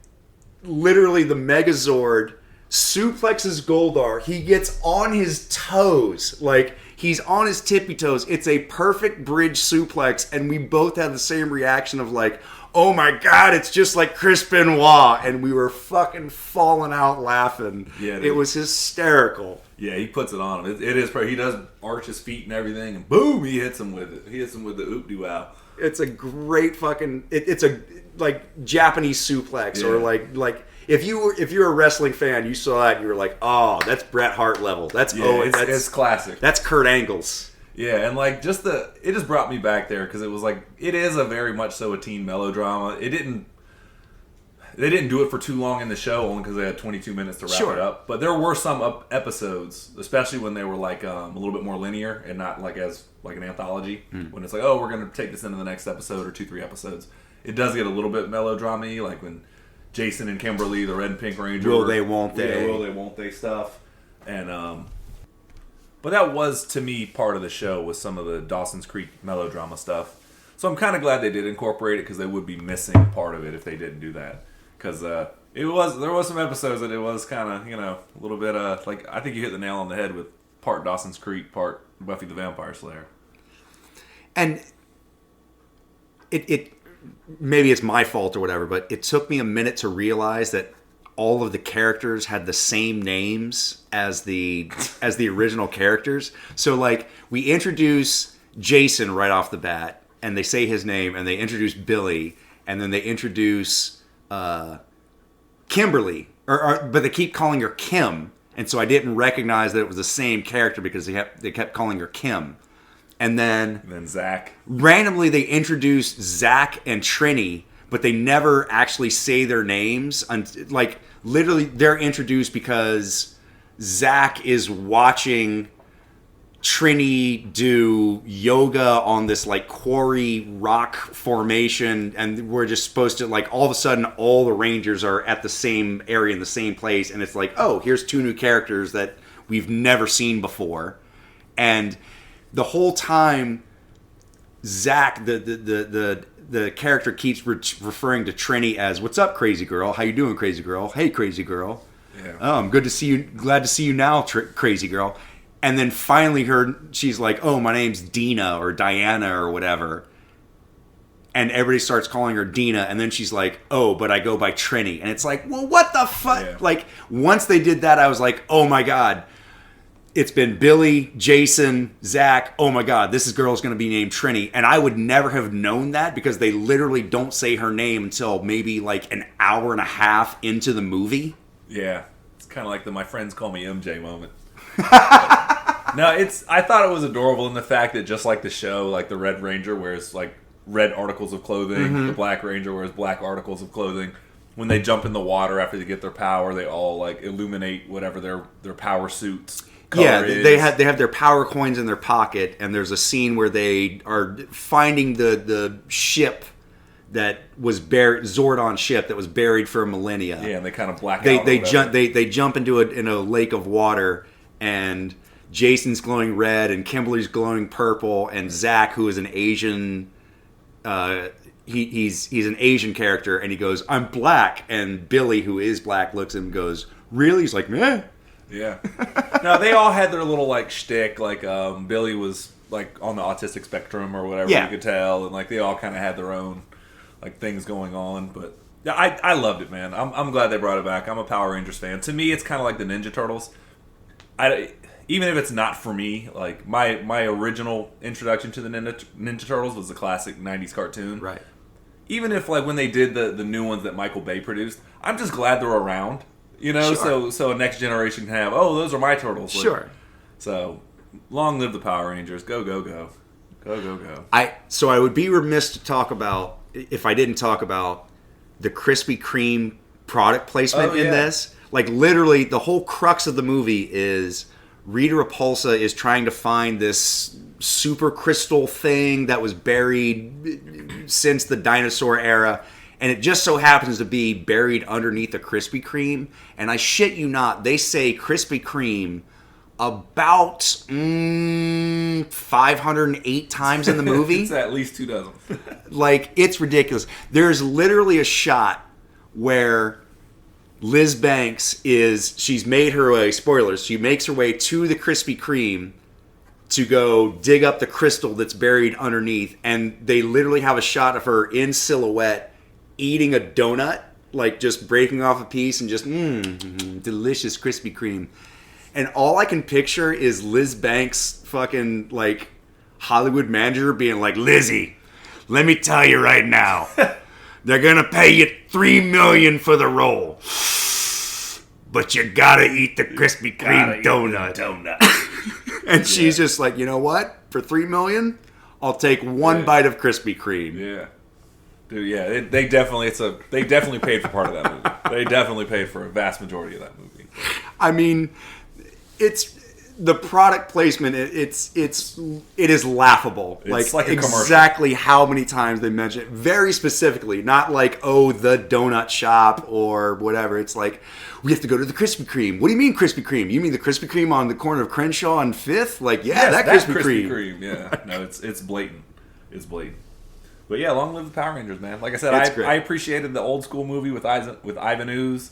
literally the Megazord suplexes Goldar. He gets on his toes. Like, he's on his tippy toes. It's a perfect bridge suplex, and we both had the same reaction of like, oh my God, it's just like Chris Benoit. And we were fucking falling out laughing. Yeah, it was hysterical. Yeah, he puts it on him. It is. He does arch his feet and everything, and boom, he hits him with it. He hits him with the oop-de-wow. It's a great fucking... It's a, like, Japanese suplex. Or, like if you're a wrestling fan, you saw that and you were like, oh, that's Bret Hart level. That's it's classic. That's Kurt Angle's. Yeah, and like it just brought me back there because it was like it is a very much so a teen melodrama. They didn't do it for too long in the show only because they had 22 minutes to wrap it up. But there were some episodes, especially when they were like a little bit more linear and not like as like an anthology. When it's like, oh, we're gonna take this into the next episode or 2-3 episodes. It does get a little bit melodrama-y, like when Jason and Kimberly, the Red and Pink Ranger, will they, won't they stuff, and but that was, to me, part of the show was some of the Dawson's Creek melodrama stuff. So I'm kind of glad they did incorporate it because they would be missing part of it if they didn't do that. Because there was some episodes that it was kind of, a little bit, like, I think you hit the nail on the head with part Dawson's Creek, part Buffy the Vampire Slayer. And it maybe it's my fault or whatever, but it took me a minute to realize that all of the characters had the same names as the original characters. So like we introduce Jason right off the bat, and they say his name, and they introduce Billy, and then they introduce Kimberly, but they keep calling her Kim, and so I didn't recognize that it was the same character because they kept calling her Kim. And then Zach. Randomly they introduce Zach and Trini, but they never actually say their names. Like, literally, they're introduced because Zach is watching Trini do yoga on this, like, quarry rock formation, and we're just supposed to, like, all of a sudden, all the Rangers are at the same area in the same place, and it's like, oh, here's 2 new characters that we've never seen before. And the whole time, Zach, the character keeps referring to Trini as, "What's up, crazy girl? How you doing, crazy girl? Hey, crazy girl. Yeah. Oh, I'm good to see you. Glad to see you now, crazy girl." And then finally, she's like, "Oh, my name's Dina or Diana or whatever." And everybody starts calling her Dina, and then she's like, "Oh, but I go by Trini." And it's like, well, what the fuck? Yeah. Like, once they did that, I was like, oh my God. It's been Billy, Jason, Zach. Oh my God, this girl's going to be named Trini. And I would never have known that because they literally don't say her name until maybe like an hour and a half into the movie. Yeah. It's kind of like the "my friends call me MJ" moment. No, I thought it was adorable in the fact that just like the show, like the Red Ranger wears like red articles of clothing, the Black Ranger wears black articles of clothing. When they jump in the water after they get their power, they all like illuminate whatever their power suits. Yeah, they have their power coins in their pocket, and there's a scene where they are finding the ship that was buried, Zordon ship that was buried for millennia. Yeah, and they kind of black out. They jump into in a lake of water, and Jason's glowing red, and Kimberly's glowing purple, and Zach, who is an Asian, he's an Asian character, and he goes, "I'm black," and Billy, who is black, looks at him and goes, "Really?" He's like, "Meh." Yeah. No, they all had their little like shtick. Like Billy was like on the autistic spectrum or whatever you could tell, and like they all kind of had their own like things going on. But yeah, I loved it, man. I'm glad they brought it back. I'm a Power Rangers fan. To me, it's kind of like the Ninja Turtles. Even if it's not for me, like my original introduction to the Ninja Turtles was the classic '90s cartoon. Right. Even if like when they did the new ones that Michael Bay produced, I'm just glad they're around. You know, sure. so a next generation can have, oh, those are my turtles. Like, sure. So, long live the Power Rangers. Go, go, go. Go, go, go. So I would be remiss to talk about, if I didn't talk about the Krispy Kreme product placement in this. Like, literally, the whole crux of the movie is Rita Repulsa is trying to find this super crystal thing that was buried since the dinosaur era. And it just so happens to be buried underneath a Krispy Kreme. And I shit you not, they say Krispy Kreme about 508 times in the movie. It's at least 2 dozen. Like, it's ridiculous. There's literally a shot where Liz Banks she's made her way, spoilers, she makes her way to the Krispy Kreme to go dig up the crystal that's buried underneath, and they literally have a shot of her in silhouette eating a donut, like just breaking off a piece and just, delicious Krispy Kreme. And all I can picture is Liz Banks' fucking, like, Hollywood manager being like, Lizzie, let me tell you right now, they're gonna pay you $3 million for the role, but you gotta eat the Krispy Kreme donut. And she's just like, you know what? For $3 million, I'll take one bite of Krispy Kreme. Yeah, dude. Yeah, they definitely paid for part of that movie. They definitely paid for a vast majority of that movie. I mean, it's the product placement. It is laughable. It's like a exactly how many times they mention it, very specifically. Not like, oh, the donut shop or whatever. It's like, we have to go to the Krispy Kreme. What do you mean Krispy Kreme? You mean the Krispy Kreme on the corner of Crenshaw and 5th? Like, yeah, yes, that Krispy Kreme. Yeah, no, it's blatant. It's blatant. But yeah, long live the Power Rangers, man. Like I said, I appreciated the old school movie with Ivan Ooze,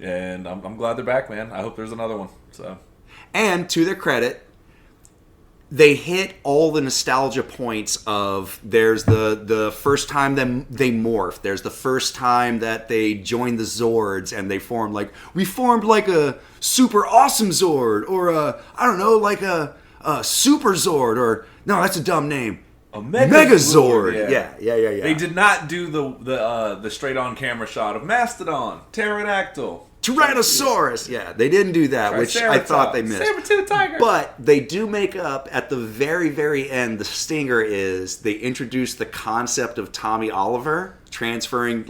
and I'm glad they're back, man. I hope there's another one. So. And to their credit, they hit all the nostalgia points of there's the first time they morphed. There's the first time that they joined the Zords and they formed we formed like a super awesome Zord or like a super Zord or no, that's a dumb name. A Megazord. Yeah. They did not do the straight on camera shot of Mastodon, Pterodactyl. Tyrannosaurus. Yeah, they didn't do that, which I thought they missed. Saber-tooth tiger. But they do make up at the very, very end. The stinger is they introduce the concept of Tommy Oliver transferring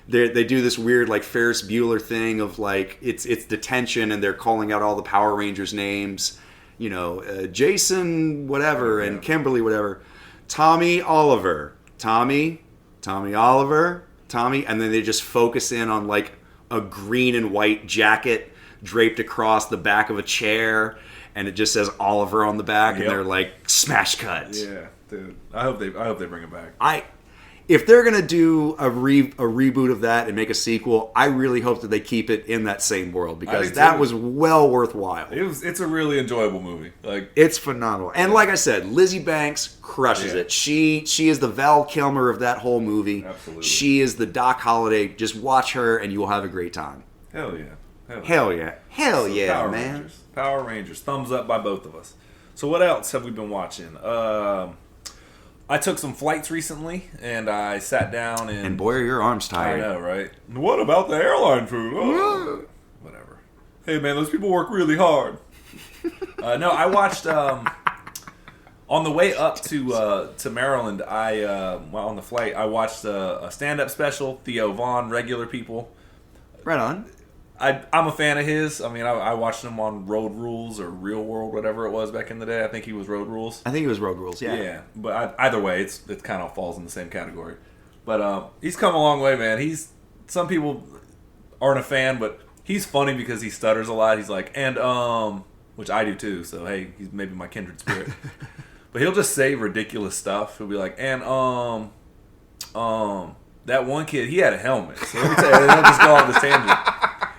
they do this weird Ferris Bueller thing of it's detention and they're calling out all the Power Rangers names, Jason whatever and Kimberly whatever, Tommy Oliver, Tommy Oliver, Tommy, and then they just focus in on a green and white jacket draped across the back of a chair, and it just says Oliver on the back, and they're smash cut. Yeah, dude. I hope they bring it back. If they're gonna do a reboot of that and make a sequel, I really hope that they keep it in that same world because that was well worthwhile. It's a really enjoyable movie. It's phenomenal, and like I said, Lizzie Banks crushes it. She is the Val Kilmer of that whole movie. Absolutely, she is the Doc Holliday. Just watch her, and you will have a great time. Hell yeah, hell yeah, Power man! Rangers. Power Rangers, thumbs up by both of us. So what else have we been watching? I took some flights recently, and I sat down and... And boy, are your arms tired. I know, right? What about the airline food? Oh, whatever. Hey, man, those people work really hard. No, I watched... on the way up to Maryland, on the flight, I watched a stand-up special, Theo Vaughn, Regular People. Right on. I'm a fan of his. I mean, I watched him on Road Rules or Real World, whatever it was back in the day. I think he was Road Rules. I think he was Road Rules, yeah. Yeah, but either way, it kind of falls in the same category. But he's come a long way, man. Some people aren't a fan, but he's funny because he stutters a lot. He's like, which I do too, so hey, he's maybe my kindred spirit. But he'll just say ridiculous stuff. He'll be like, that one kid, he had a helmet. So let me tell you, he'll just go off this tangent.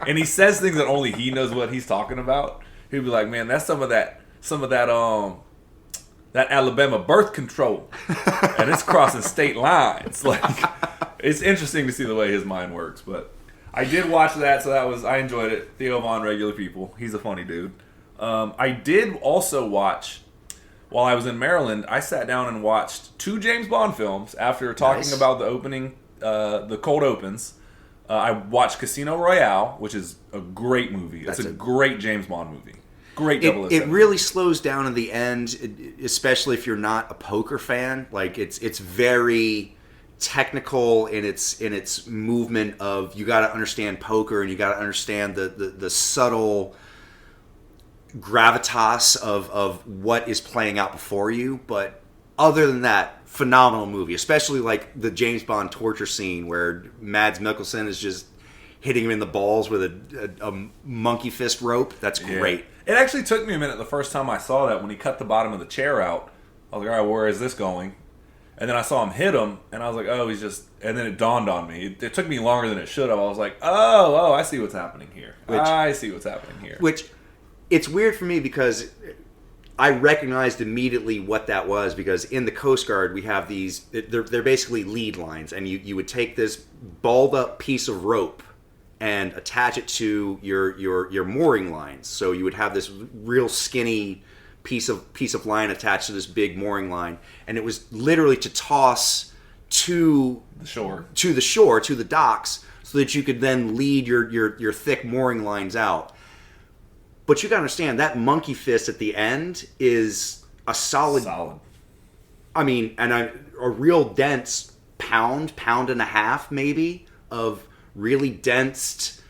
And he says things that only he knows what he's talking about. He'll be like, man, that's some of that Alabama birth control. And it's crossing state lines. It's interesting to see the way his mind works. But I did watch that, so I enjoyed it. Theo Vaughn, Regular People. He's a funny dude. I did also watch, while I was in Maryland, I sat down and watched 2 James Bond films after talking about the opening, the cold opens. I watched Casino Royale, which is a great movie. It's a great James Bond movie. Great 007. It really slows down in the end, especially if you're not a poker fan. It's very technical in its movement of, you got to understand poker and you got to understand the subtle gravitas of what is playing out before you. But other than that, phenomenal movie, especially the James Bond torture scene where Mads Mikkelsen is just hitting him in the balls with a monkey fist rope. That's great. It actually took me a minute the first time I saw that when he cut the bottom of the chair out. I was like, all right, where is this going? And then I saw him hit him, and I was like, oh, he's just... And then it dawned on me. It took me longer than it should have. I was like, oh, I see what's happening here. Which, it's weird for me because I recognized immediately what that was, because in the Coast Guard we have these... They're basically lead lines, and you would take this balled-up piece of rope and attach it to your mooring lines. So you would have this real skinny piece of line attached to this big mooring line, and it was literally to toss to the shore, to the docks, so that you could then lead your thick mooring lines out. But you gotta understand that monkey fist at the end is a solid. I mean, and a real dense pound and a half maybe of really dense,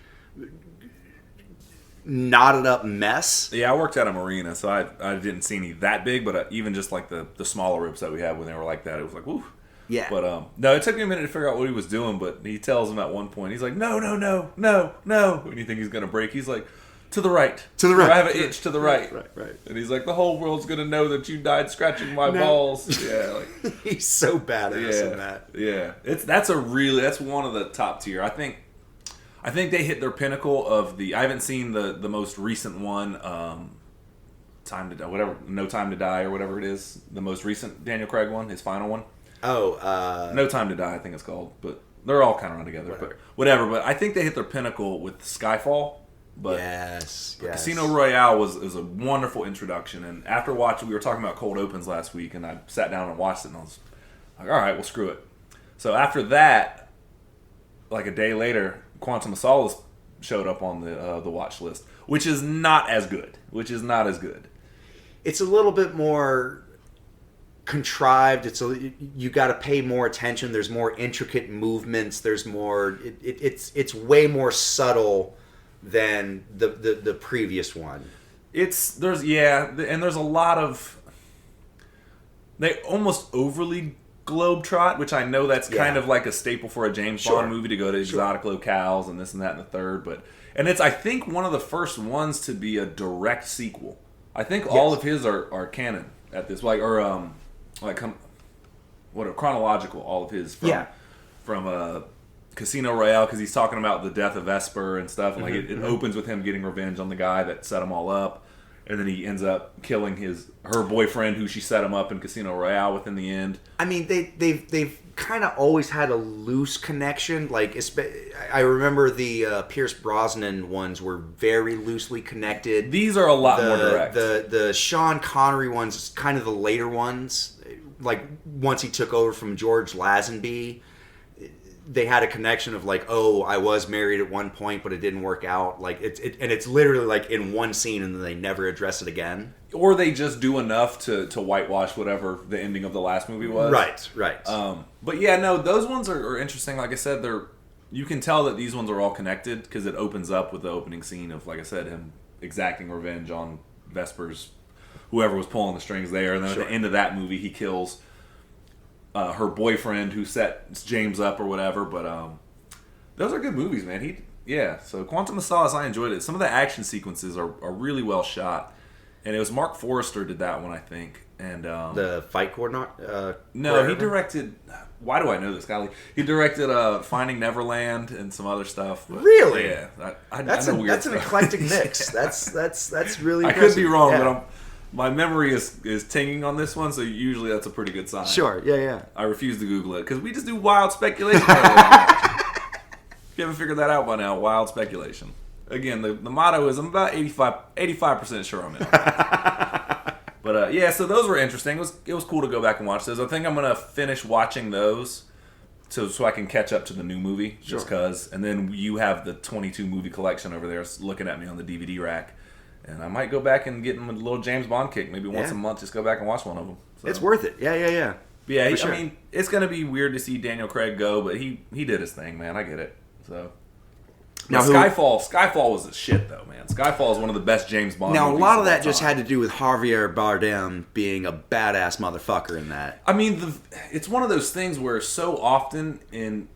knotted up mess. Yeah, I worked at a marina, so I didn't see any that big, but even just like the smaller rips that we had when they were like that, it was like, woo. Yeah. But no, it took me a minute to figure out what he was doing, but he tells him at one point, he's like, no. When you think he's going to break, he's like, to the right. To the right. I have an itch to the right. Right. And he's like, the whole world's going to know that you died scratching my balls. Yeah. Like, he's so badass in that. Yeah. That's one of the top tier. I think they hit their pinnacle of the... I haven't seen the most recent one, No Time to Die or whatever it is. The most recent Daniel Craig one, his final one. No Time to Die, I think it's called. But they're all kind of run together. Whatever. But I think they hit their pinnacle with Skyfall. But yes. Casino Royale was a wonderful introduction. And after watching... We were talking about cold opens last week, and I sat down and watched it, and I was like, all right, well, screw it. So after that, like a day later... Quantum of Solace showed up on the watch list, which is not as good. It's a little bit more contrived. You got to pay more attention. There's more intricate movements. There's more. It's way more subtle than the previous one. There's a lot of... They almost overly globetrot, which I know that's kind of like a staple for a James Bond movie, to go to exotic locales and this and that and the third. And it's, I think, one of the first ones to be a direct sequel. I think all of his are canon at this, chronological. All of his from Casino Royale, because he's talking about the death of Esper and stuff. And like it opens with him getting revenge on the guy that set them all up. And then he ends up killing her boyfriend, who she set him up in Casino Royale with in the end. I mean, they've kind of always had a loose connection. Like, I remember the Pierce Brosnan ones were very loosely connected. These are a lot more direct. The Sean Connery ones, kind of the later ones. Like, once he took over from George Lazenby, they had a connection of like, oh, I was married at one point, but it didn't work out. Like it's literally like in one scene, and then they never address it again. Or they just do enough to whitewash whatever the ending of the last movie was. Right. But yeah, no, those ones are interesting. Like I said, you can tell that these ones are all connected because it opens up with the opening scene of, like I said, him exacting revenge on Vesper's, whoever was pulling the strings there. And then at the end of that movie, he kills her boyfriend who sets James up or whatever. But those are good movies, man. So Quantum of Solace, I enjoyed it. Some of the action sequences are really well shot. And it was Mark Forrester did that one, I think. And the fight coordinator? No, he directed... Why do I know this, Golly? He directed Finding Neverland and some other stuff. But, really? Yeah. That's an eclectic mix. That's really impressive. I could be wrong, but my memory is tinging on this one, so usually that's a pretty good sign. Sure, yeah. I refuse to Google it, because we just do wild speculation. If you haven't figured that out by now, wild speculation. Again, the motto is I'm about 85% sure I'm in. But so those were interesting. It was cool to go back and watch those. I think I'm going to finish watching those so I can catch up to the new movie, just because. And then you have the 22 movie collection over there looking at me on the DVD rack. And I might go back and get him a little James Bond kick. Maybe once a month, just go back and watch one of them. So. It's worth it. Yeah. Yeah, sure. I mean, it's going to be weird to see Daniel Craig go, but he did his thing, man. I get it. So now Skyfall was a shit, though, man. Skyfall is one of the best James Bond movies. Now, a lot of that just had to do with Javier Bardem being a badass motherfucker in that. I mean, it's one of those things where so often in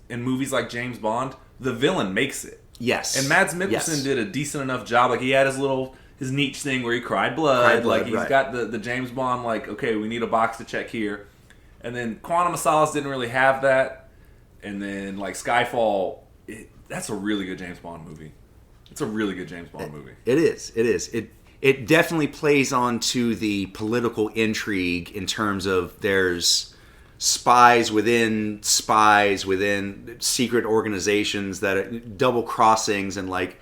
movies like James Bond, the villain makes it. Yes. And Mads Mikkelsen did a decent enough job. Like, he had his niche thing where he cried blood. He's got the James Bond, like, okay, we need a box to check here. And then Quantum of Solace didn't really have that. And then like Skyfall, that's a really good James Bond movie. It's a really good James Bond movie. It is. It definitely plays on to the political intrigue in terms of there's spies within secret organizations that are double crossings, and like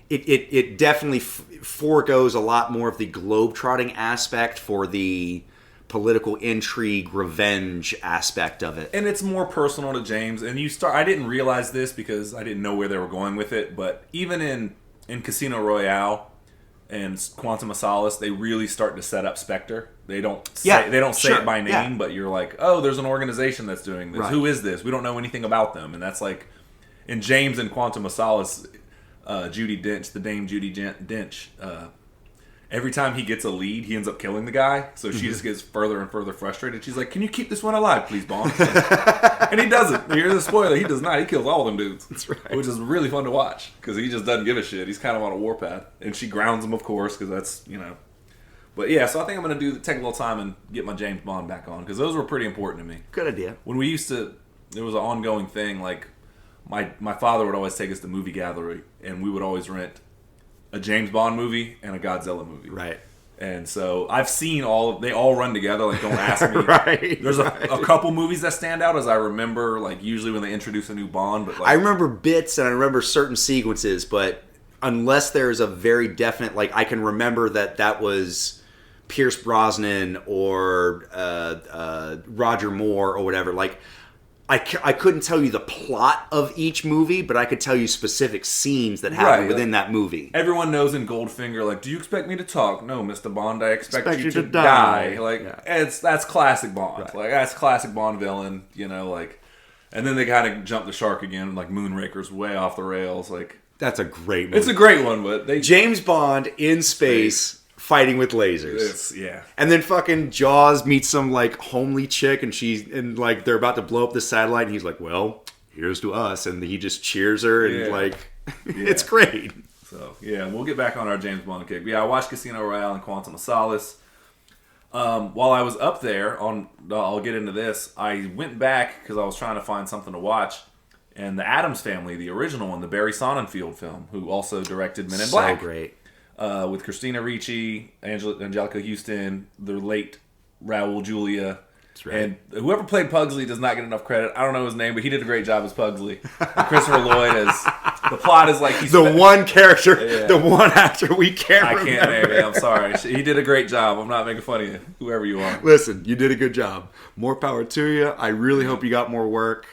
it definitely foregoes a lot more of the globetrotting aspect for the political intrigue, revenge aspect of it. And it's more personal to James. And I didn't realize this because I didn't know where they were going with it, but even in Casino Royale and Quantum of Solace, they really start to set up Spectre. They don't say it by name, but you're like, oh, there's an organization that's doing this. Right. Who is this? We don't know anything about them. And that's like, in James and Quantum of Solace, Judi Dench, the Dame Judi Dench, every time he gets a lead, he ends up killing the guy. So she just gets further and further frustrated. She's like, can you keep this one alive, please, Bond? And he doesn't. Here's a spoiler. He does not. He kills all of them dudes. That's right. Which is really fun to watch because he just doesn't give a shit. He's kind of on a warpath. And she grounds him, of course, because that's, But yeah, so I think I'm going to take a little time and get my James Bond back on because those were pretty important to me. Good idea. When we used to, there was an ongoing thing, like my father would always take us to movie gallery and we would always rent a James Bond movie and a Godzilla movie. Right. And so I've seen they all run together, like don't ask me. Right. There's a couple movies that stand out as I remember, like usually when they introduce a new Bond. But like, I remember bits and I remember certain sequences, but unless there's a very definite, like I can remember that was Pierce Brosnan or Roger Moore or whatever, like I couldn't tell you the plot of each movie, but I could tell you specific scenes that happen within that movie. Everyone knows in Goldfinger, like, do you expect me to talk? No, Mr. Bond, I expect you to die. Like, that's classic Bond. Right. Like, that's classic Bond villain, like, and then they kind of jump the shark again, like Moonraker's way off the rails. Like, that's a great movie. It's a great one, but James Bond in space. Fighting with lasers. Yeah. And then fucking Jaws meets some like homely chick and like they're about to blow up the satellite and he's like, well, here's to us. And he just cheers her and it's great. So yeah, we'll get back on our James Bond kick. But yeah, I watched Casino Royale and Quantum of Solace. While I was up there I'll get into this, I went back because I was trying to find something to watch. And the Addams Family, the original one, the Barry Sonnenfeld film, who also directed Men in Black. So great. With Christina Ricci, Angelica Houston, their late Raul Julia. That's right. And whoever played Pugsley does not get enough credit. I don't know his name, but he did a great job as Pugsley. And Christopher Lloyd as... The plot is like he's... one character, the one actor we can't remember. I can't name it. I'm sorry. He did a great job. I'm not making fun of you, whoever you are. Listen, you did a good job. More power to you. I really hope you got more work.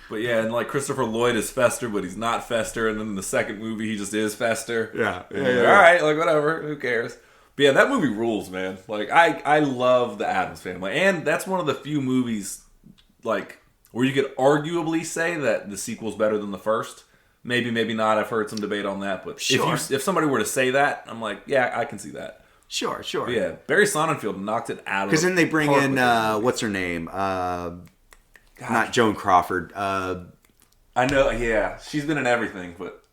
But yeah, and like Christopher Lloyd is Fester, but he's not Fester. And then in the second movie, he just is Fester. Yeah. All right, like whatever, who cares? But yeah, that movie rules, man. Like I love the Addams Family, and that's one of the few movies like where you could arguably say that the sequel's better than the first. Maybe, maybe not. I've heard some debate on that, but sure. If somebody were to say that, I'm like, yeah, I can see that. Sure. But yeah, Barry Sonnenfeld knocked it out of. Because then they bring in what's her name? Not Joan Crawford. I know, yeah. She's been in everything, but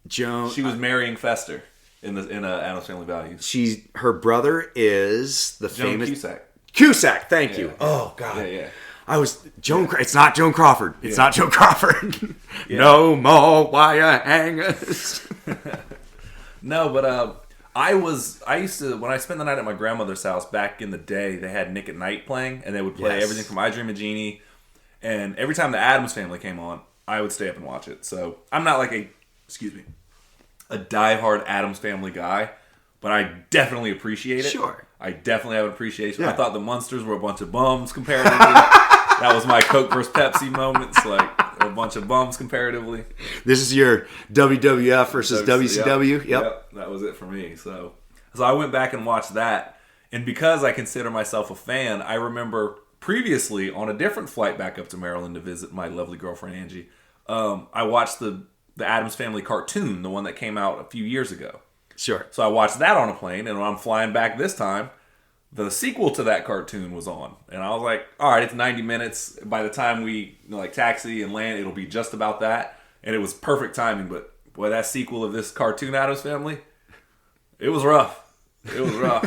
she was marrying Fester in Addams Family Values. Her brother is the Joan famous Cusack. Cusack, thank you. Oh God. Yeah. It's not Joan Crawford. It's not Joan Crawford. Yeah. No more wire hangers. No, but I used to, when I spent the night at my grandmother's house back in the day, they had Nick at Night playing, and they would play everything from I Dream of Jeannie, and every time the Addams Family came on, I would stay up and watch it. So I'm not like a diehard Addams Family guy, but I definitely appreciate it. Sure. I definitely have an appreciation. Yeah. I thought the Munsters were a bunch of bums comparatively. That was my Coke versus Pepsi moments, like a bunch of bums comparatively. This is your WWF versus WCW. Yep, that was it for me. So I went back and watched that, and because I consider myself a fan, I remember previously on a different flight back up to Maryland to visit my lovely girlfriend Angie. I watched the Addams Family cartoon, the one that came out a few years ago. Sure. So I watched that on a plane, and when I'm flying back this time, the sequel to that cartoon was on. And I was like, all right, it's 90 minutes. By the time we taxi and land, it'll be just about that. And it was perfect timing. But boy, that sequel of this cartoon Addams Family, it was rough. It was rough.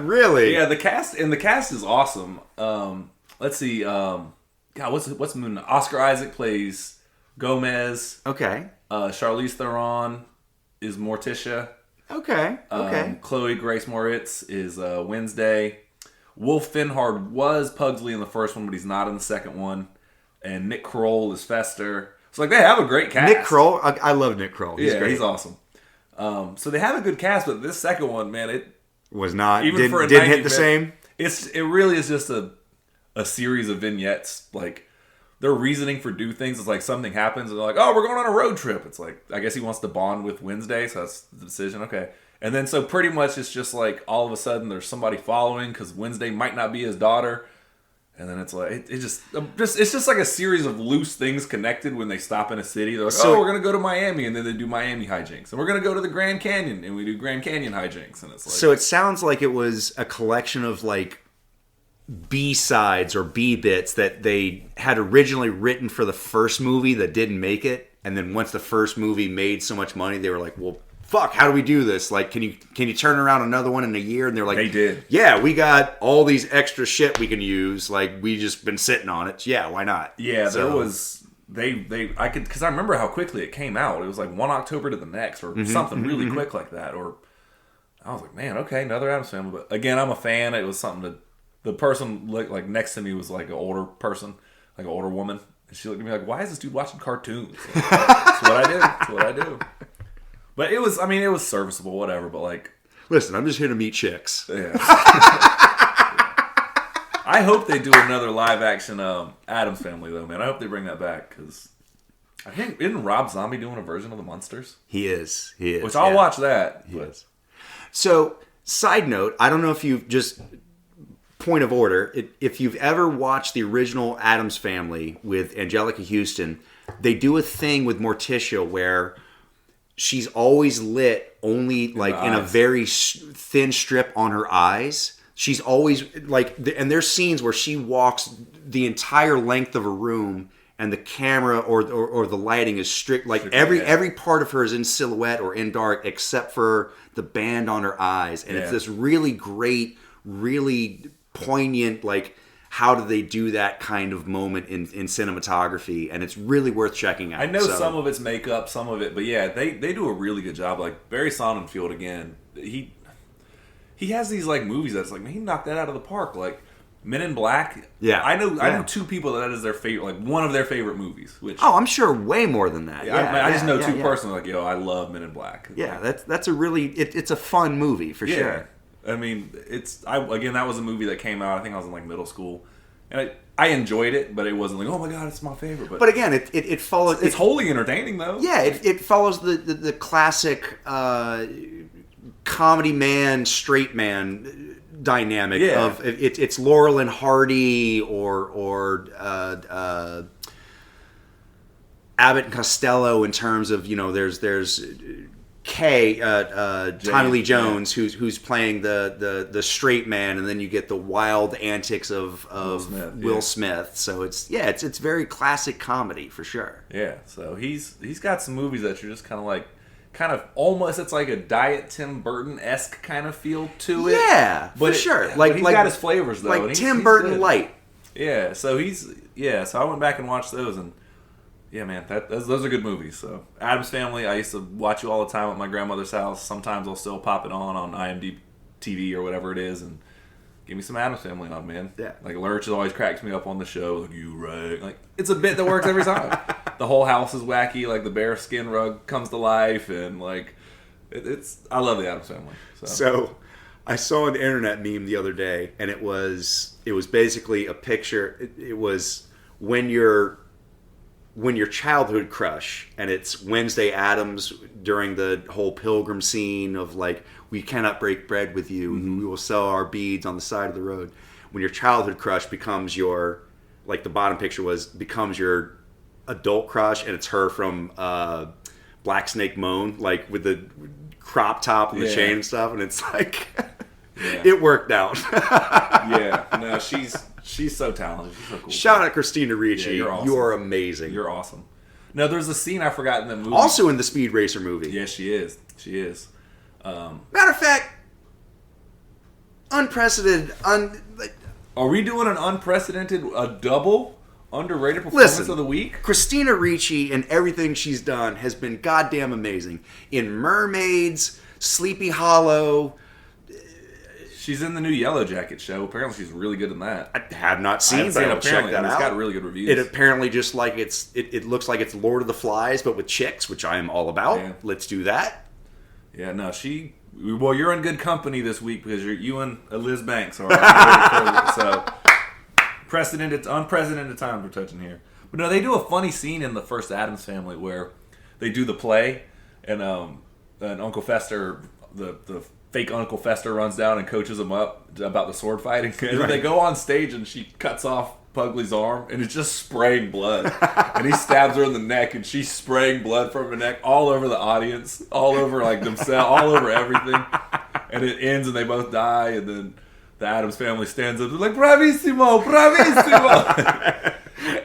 Really? Yeah, the cast is awesome. let's see. God, what's Moon? Oscar Isaac plays Gomez. Okay. Charlize Theron is Morticia. Okay. Chloe Grace Moritz is Wednesday. Wolf Finhard was Pugsley in the first one, but he's not in the second one. And Nick Kroll is Fester. So, like, they have a great cast. Nick Kroll, I love Nick Kroll. He's great. He's awesome. So they have a good cast, but this second one, man, it was not. Even didn't for a hit the 90 same. It really is just a series of vignettes. Like, their reasoning for do things is like something happens and they're like, oh, we're going on a road trip. It's like, I guess he wants to bond with Wednesday, so that's the decision. Okay. And then so pretty much it's just like all of a sudden there's somebody following because Wednesday might not be his daughter. And then it's like, it's just like a series of loose things connected when they stop in a city. They're like, oh, we're going to go to Miami, and then they do Miami hijinks. And we're going to go to the Grand Canyon, and we do Grand Canyon hijinks. And it's like, so it sounds like it was a collection of like B-sides or B-bits that they had originally written for the first movie that didn't make it. And then once the first movie made so much money, they were like, well, fuck, how do we do this? Like, can you turn around another one in a year? And they're like, they did. Yeah, we got all these extra shit we can use. Like, we just been sitting on it. Yeah, why not? Yeah, so, there was because I remember how quickly it came out. It was like 1 October to the next, or something really quick like that. Or I was like, man, okay, another Addams Family. But again, I'm a fan. It was something that the person like next to me was like an older person, like an older woman, and she looked at me like, why is this dude watching cartoons? Like, that's what I do. That's what I do. But it was serviceable, whatever, but like... Listen, I'm just here to meet chicks. Yeah. I hope they do another live-action Addams Family, though, man. I hope they bring that back, because I think... Isn't Rob Zombie doing a version of the Munsters? He is. Which I'll watch that. He is. So, side note, I don't know if you've just... Point of order, if you've ever watched the original Addams Family with Angelica Houston, they do a thing with Morticia where... she's always lit only like in a very thin strip on her eyes. She's always like, and there's scenes where she walks the entire length of a room and the camera or the lighting is strict. Like every part of her is in silhouette or in dark except for the band on her eyes. And it's this really great, really poignant, like, how do they do that kind of moment in cinematography? And it's really worth checking out. I know some of it's makeup, some of it, but yeah, they do a really good job. Like Barry Sonnenfeld again, he has these like movies that's like, man, he knocked that out of the park. Like Men in Black. Yeah, I know two people that is their favorite, like one of their favorite movies. Which I'm sure way more than that. I just know two personally. Like, I love Men in Black. Yeah, that's a really it's a fun movie for sure. I mean, again, that was a movie that came out, I think I was in like middle school. And I enjoyed it, but it wasn't like, oh my god, it's my favorite. But again, it follows... It's wholly entertaining, though. Yeah, it follows the classic comedy man, straight man dynamic of... It's Laurel and Hardy or Abbott and Costello in terms of, there's... Tommy Lee Jones, who's playing the straight man, and then you get the wild antics of Will Smith. So it's very classic comedy for sure. Yeah, so he's got some movies that you're just kind of almost, it's like a Diet Tim Burton-esque kind of feel to it. Yeah, for sure. Like he's got his flavors though, like and Tim Burton good. light. Yeah, so so I went back and watched those and. Yeah, man, those are good movies. So, Addams Family, I used to watch it all the time at my grandmother's house. Sometimes I'll still pop it on IMDb TV or whatever it is, and give me some Addams Family on, man. Yeah. Like, Lurch always cracks me up on the show. Like, you right. Like, it's a bit that works every time. The whole house is wacky. Like, the bear skin rug comes to life, and, like, I love the Addams Family. So, I saw an internet meme the other day, and it was basically a picture. It was when your childhood crush, and it's Wednesday Addams during the whole pilgrim scene of like, we cannot break bread with you, we will sell our beads on the side of the road. When your childhood crush becomes your, like the bottom picture becomes your adult crush, and it's her from Black Snake Moan, like with the crop top and the chain and stuff, and it's like, it worked out. No, she's so talented. She's so cool. Shout out Christina Ricci. Yeah, you're awesome. You are amazing. You're awesome. Now, there's a scene I forgot in the movie. Also in the Speed Racer movie. Yeah, she is. Matter of fact, unprecedented, Are we doing an unprecedented, a double underrated performance Listen, of the week? Christina Ricci and everything she's done has been goddamn amazing. In Mermaids, Sleepy Hollow. She's in the new Yellow Jacket show. Apparently, she's really good in that. I have not seen, haven't but seen I it, will check apparently, that and out. it's got really good reviews. It apparently just like it looks like it's Lord of the Flies, but with chicks, which I am all about. Yeah. Let's do that. Yeah, no, well, you're in good company this week because you and Liz Banks are so unprecedented times we're touching here. But no, they do a funny scene in the first Addams Family where they do the play, and Uncle Fester, the fake Uncle Fester, runs down and coaches them up about the sword fighting. And Right. they go on stage and she cuts off Pugly's arm and it's just spraying blood. And he stabs her in the neck and she's spraying blood from her neck all over the audience, all over like themselves, all over everything. And it ends and they both die, and then the Addams Family stands up. They're like, "Bravissimo, bravissimo!"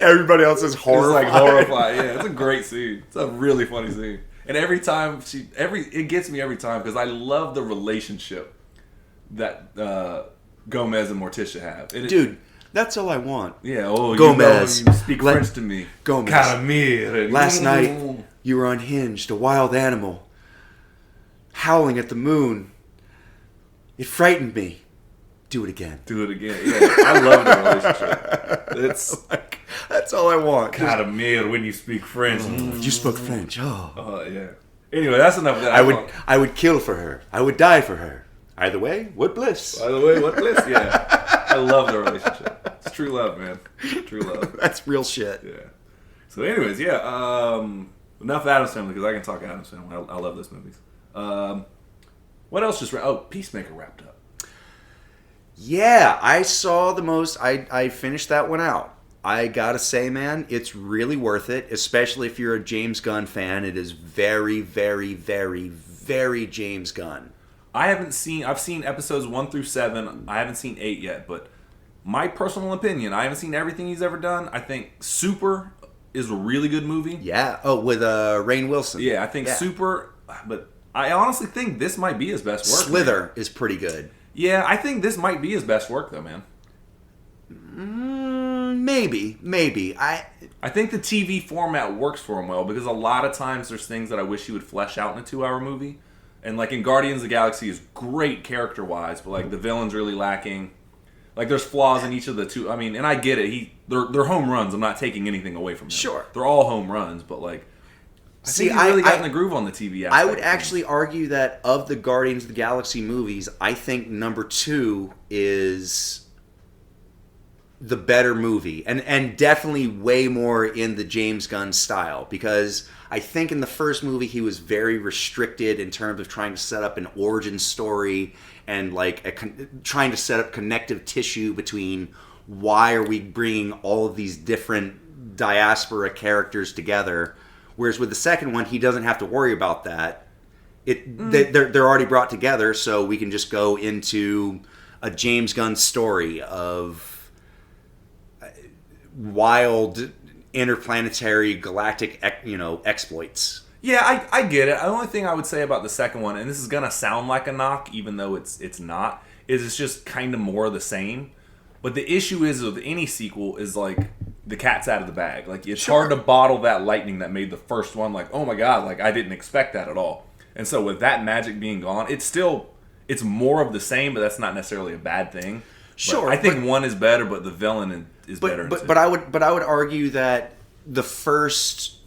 Everybody else is It's horrified. like horrified. Yeah, it's a great scene. It's a really funny scene. And every time it gets me every time because I love the relationship that Gomez and Morticia have. Dude, that's all I want. Yeah. Oh, Gomez, you speak French to me. Gomez. Caramir. Last night, you were unhinged, a wild animal, howling at the moon. It frightened me. Do it again. Do it again. Yeah, I love the relationship. It's Like, that's all I want. Caramir when you speak French. You spoke French. Oh. Oh yeah. Anyway, that's enough of that. I would kill for her. I would die for her. Either way, what bliss. By the way, what bliss? Yeah. I love the relationship. It's true love, man. True love. That's real shit. Yeah. So, anyways, yeah. Enough Addams Family because I can talk Addams Family. I love those movies. What else just? Peacemaker wrapped up. Yeah, I saw the most. I finished that one out. I gotta say, man, it's really worth it, especially if you're a James Gunn fan. It is very, very, very, very James Gunn. I've seen episodes 1 through 7. I haven't seen 8 yet, but my personal opinion, I haven't seen everything he's ever done. I think Super is a really good movie. Yeah. Oh, with Rainn Wilson. Yeah, I think Super, but I honestly think this might be his best work. Slither is pretty good. Yeah, I think this might be his best work, though, man. Maybe. I think the TV format works for him well because a lot of times there's things that I wish he would flesh out in a 2-hour movie. And like in Guardians of the Galaxy is great character-wise, but like the villain's really lacking. Like there's flaws in each of the two. I mean, and I get it. They're home runs. I'm not taking anything away from him. Sure. They're all home runs, but like I think he really got in the groove on the TV aspect. I would actually argue that of the Guardians of the Galaxy movies, I think number 2 is the better movie. And definitely way more in the James Gunn style. Because I think in the first movie he was very restricted in terms of trying to set up an origin story and like trying to set up connective tissue between why are we bringing all of these different diaspora characters together. Whereas with the second one, he doesn't have to worry about that. They're already brought together, so we can just go into a James Gunn story of wild interplanetary galactic exploits. Yeah, I get it. The only thing I would say about the second one, and this is gonna sound like a knock, even though it's not, is it's just kind of more of the same. But the issue is with any sequel is like the cat's out of the bag. Like it's hard to bottle that lightning that made the first one. Like, oh my god, like I didn't expect that at all. And so with that magic being gone, it's more of the same, but that's not necessarily a bad thing. Sure, but I think one is better, but the villain is better. But I would argue that the first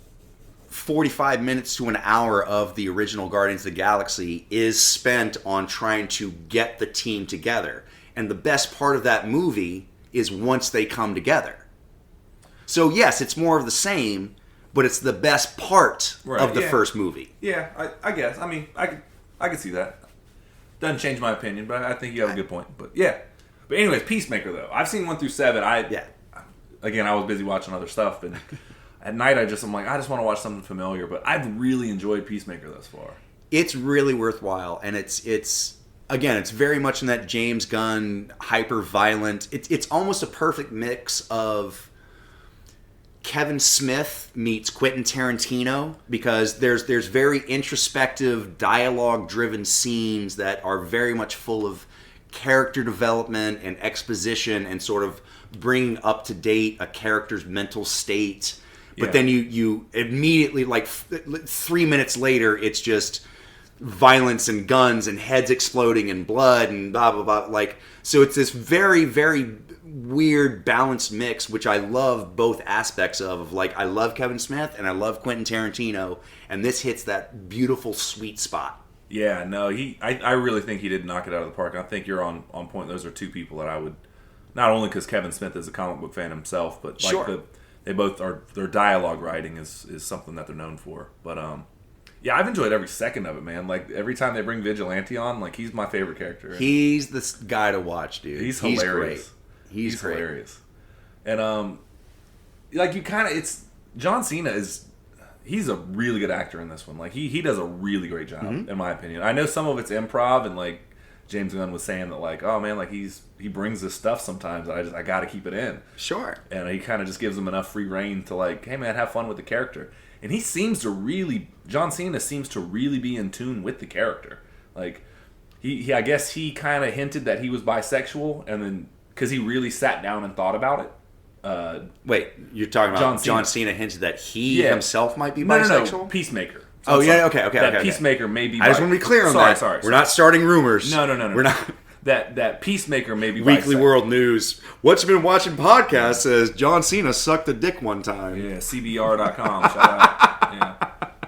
45 minutes to an hour of the original Guardians of the Galaxy is spent on trying to get the team together. And the best part of that movie is once they come together. So yes, it's more of the same, but it's the best part of the first movie. Yeah, I guess. I mean, I can see that. Doesn't change my opinion, but I think you have a good point. But yeah. But anyways, Peacemaker though. I've seen 1 through 7. Again, I was busy watching other stuff, and at night I'm like, I just want to watch something familiar. But I've really enjoyed Peacemaker thus far. It's really worthwhile, and it's very much in that James Gunn hyper violent. It's almost a perfect mix of Kevin Smith meets Quentin Tarantino, because there's very introspective, dialogue driven scenes that are very much full of character development and exposition and sort of bringing up to date a character's mental state. But then you immediately, like 3 minutes later, it's just violence and guns and heads exploding and blood and blah, blah, blah. Like, so it's this very, very weird balanced mix, which I love both aspects of. Like, I love Kevin Smith and I love Quentin Tarantino, and this hits that beautiful sweet spot. Yeah, no, I really think he did knock it out of the park. I think you're on point. Those are two people that I would, not only because Kevin Smith is a comic book fan himself, but like they both are, their dialogue writing is something that they're known for. But yeah, I've enjoyed every second of it, man. Like, every time they bring Vigilante on, like, he's my favorite character. He's the guy to watch, dude. He's hilarious. Great. He's great. Hilarious. And like, you kind of, it's John Cena he's a really good actor in this one. Like, he does a really great job, in my opinion. I know some of it's improv, and like James Gunn was saying that, like, oh man, like he brings this stuff sometimes. I got to keep it in. Sure. And he kind of just gives him enough free reign to, like, hey man, have fun with the character. And John Cena seems to really be in tune with the character. Like, he I guess he kind of hinted that he was bisexual, and then because he really sat down and thought about it. Wait, you're talking about John Cena hinted that he himself might be bisexual? No, Peacemaker. So okay. Peacemaker may be. I just want to be clear on that. Sorry. We're not starting rumors. No. We're not. That Peacemaker may be Weekly bisexual. World News. Whatcha Been Watchin podcast says John Cena sucked a dick one time. Yeah, CBR.com. Shout out.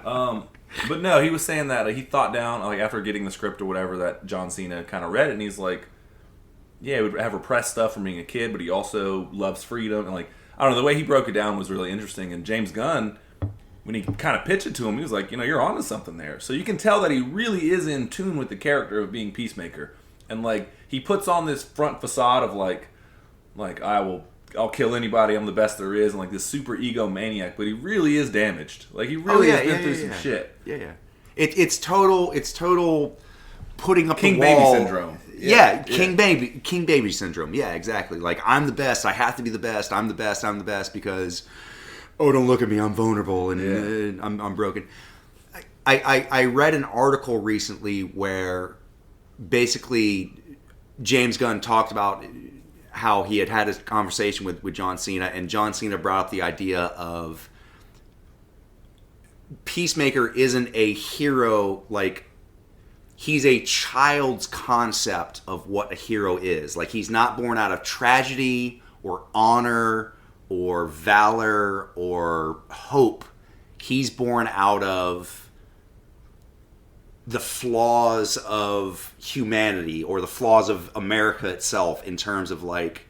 Yeah. But no, he was saying that he thought down, like, after getting the script or whatever, that John Cena kind of read it, and he's like, yeah, he would have repressed stuff from being a kid, but he also loves freedom. And, like, I don't know, the way he broke it down was really interesting. And James Gunn, when he kind of pitched it to him, he was like, you're onto something there. So you can tell that he really is in tune with the character of being Peacemaker. And, like, he puts on this front facade of, like I'll kill anybody, I'm the best there is, and, like, this super egomaniac, but he really is damaged. Like, he really has been through some shit. Yeah. It's total putting up King the wall. Baby syndrome. King baby syndrome. Yeah, exactly. Like, I'm the best. I have to be the best. I'm the best because, don't look at me. I'm vulnerable and I'm broken. I read an article recently where basically James Gunn talked about how he had his conversation with John Cena, and John Cena brought up the idea of Peacemaker isn't a hero, like, he's a child's concept of what a hero is. Like, he's not born out of tragedy or honor or valor or hope. He's born out of the flaws of humanity or the flaws of America itself, in terms of, like,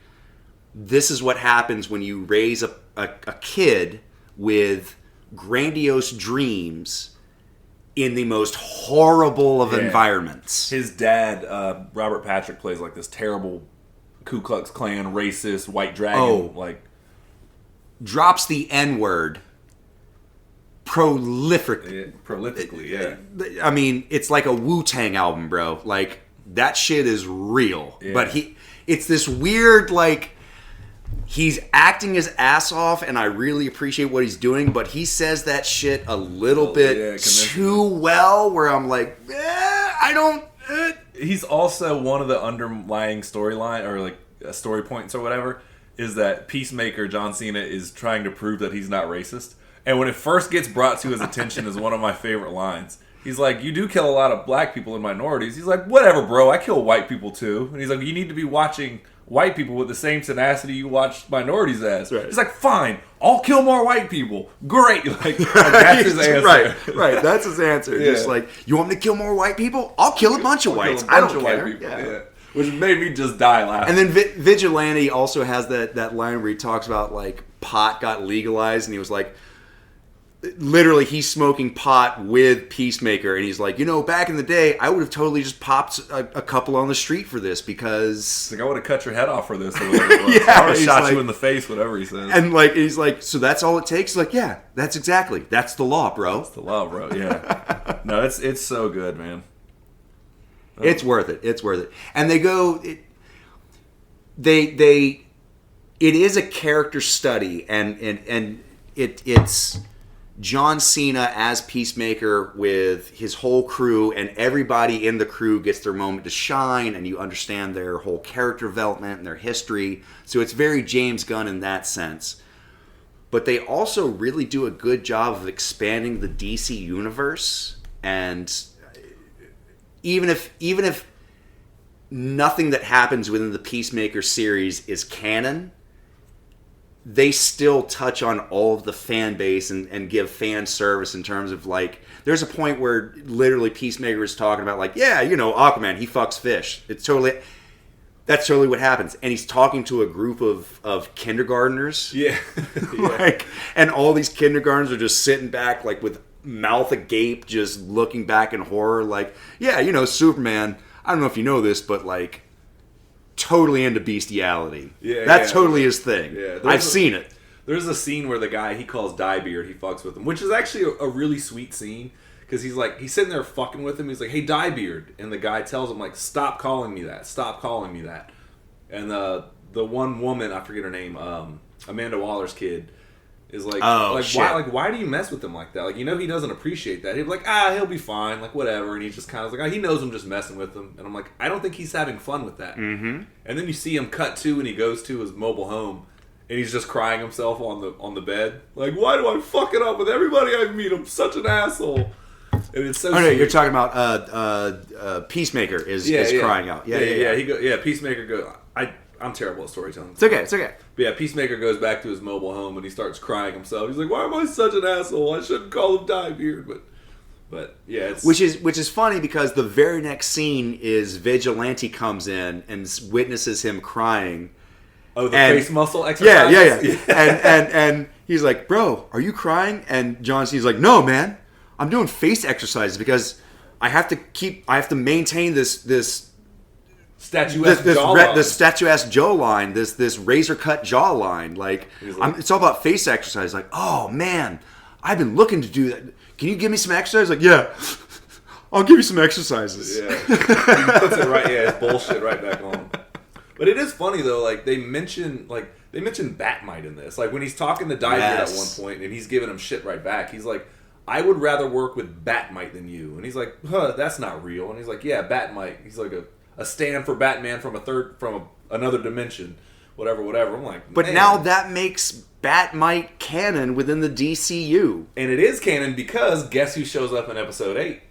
this is what happens when you raise a kid with grandiose dreams in the most horrible of environments. His dad, Robert Patrick, plays, like, this terrible Ku Klux Klan racist white dragon. Drops the N-word prolifically. I mean, it's like a Wu-Tang album, bro. Like, that shit is real. Yeah. But it's this weird, like, he's acting his ass off, and I really appreciate what he's doing, but he says that shit a little bit too well, where I'm like, I don't... He's also one of the underlying storyline, or, like, story points or whatever, is that Peacemaker, John Cena, is trying to prove that he's not racist. And when it first gets brought to his attention is one of my favorite lines. He's like, you do kill a lot of black people and minorities. He's like, whatever, bro, I kill white people too. And he's like, you need to be watching white people with the same tenacity you watch minorities as. Right. He's like, fine, I'll kill more white people. Great. Like that's his answer. Right. That's his answer. Yeah. Just like, you want me to kill more white people? I'll kill a bunch of whites. I don't care. White people. Yeah. Which made me just die laughing. And then Vigilante also has that line where he talks about, like, pot got legalized, and he was like, literally, he's smoking pot with Peacemaker, and he's like, back in the day, I would have totally just popped a couple on the street for this, because... Like, I would have cut your head off for this. Or whatever it was. Yeah, I would have shot you in the face, whatever he says. And, like, he's like, so that's all it takes? He's like, yeah, that's the law, bro. That's the law, bro, yeah. No, it's so good, man. Oh. It's worth it. And they go... It is a character study, and it's... John Cena as Peacemaker with his whole crew, and everybody in the crew gets their moment to shine, and you understand their whole character development and their history. So it's very James Gunn in that sense. But they also really do a good job of expanding the DC universe, and even if nothing that happens within the Peacemaker series is canon, they still touch on all of the fan base and give fan service in terms of, like, there's a point where literally Peacemaker is talking about, like, yeah, you know, Aquaman, he fucks fish. That's totally what happens. And he's talking to a group of kindergartners. Yeah. Like, and all these kindergartners are just sitting back, like, with mouth agape, just looking back in horror, like, yeah, you know, Superman, I don't know if you know this, but, like, totally into bestiality. Yeah, that's totally his thing. Yeah, I've seen it. There's a scene where the guy he calls Diebeard, he fucks with him, which is actually a really sweet scene, because he's sitting there fucking with him. He's like, "Hey, Diebeard," and the guy tells him, like, "Stop calling me that. Stop calling me that." And the one woman, I forget her name, Amanda Waller's kid, is like, why do you mess with him like that? Like, you know, he doesn't appreciate that. He'd be like, he'll be fine, like, whatever. And he's just kind of like, he knows I'm just messing with him. And I'm like, I don't think he's having fun with that. Mm-hmm. And then you see him cut to, and he goes to his mobile home, and he's just crying himself on the bed. Like, why do I fuck it up with everybody I meet? I'm such an asshole. And it's so no, you're talking about Peacemaker is crying out. Yeah. Peacemaker goes, I'm terrible at storytelling. It's okay. But yeah, Peacemaker goes back to his mobile home and he starts crying himself. He's like, "Why am I such an asshole? I shouldn't call him Diebeard." But yeah, it's... which is funny, because the very next scene is Vigilante comes in and witnesses him crying. Oh, the face muscle exercise. Yeah. and he's like, "Bro, are you crying?" And John Cena's like, "No, man, I'm doing face exercises because I have to maintain this." Statuesque jawline. This statuesque jawline, this razor cut jawline. Like, it's all about face exercise. Like, oh man, I've been looking to do that. Can you give me some exercise? Like, yeah, I'll give you some exercises. Yeah, he puts it right. Yeah, it's bullshit right back on. But it is funny though. Like they mention Batmite in this. Like when he's talking to Diebeard at one point and he's giving him shit right back. He's like, "I would rather work with Batmite than you." And he's like, "That's not real." And he's like, "Yeah, Batmite." He's like a stand for Batman from another dimension, whatever. I'm like, but now that makes Batmite canon within the DCU, and it is canon because guess who shows up in episode 8?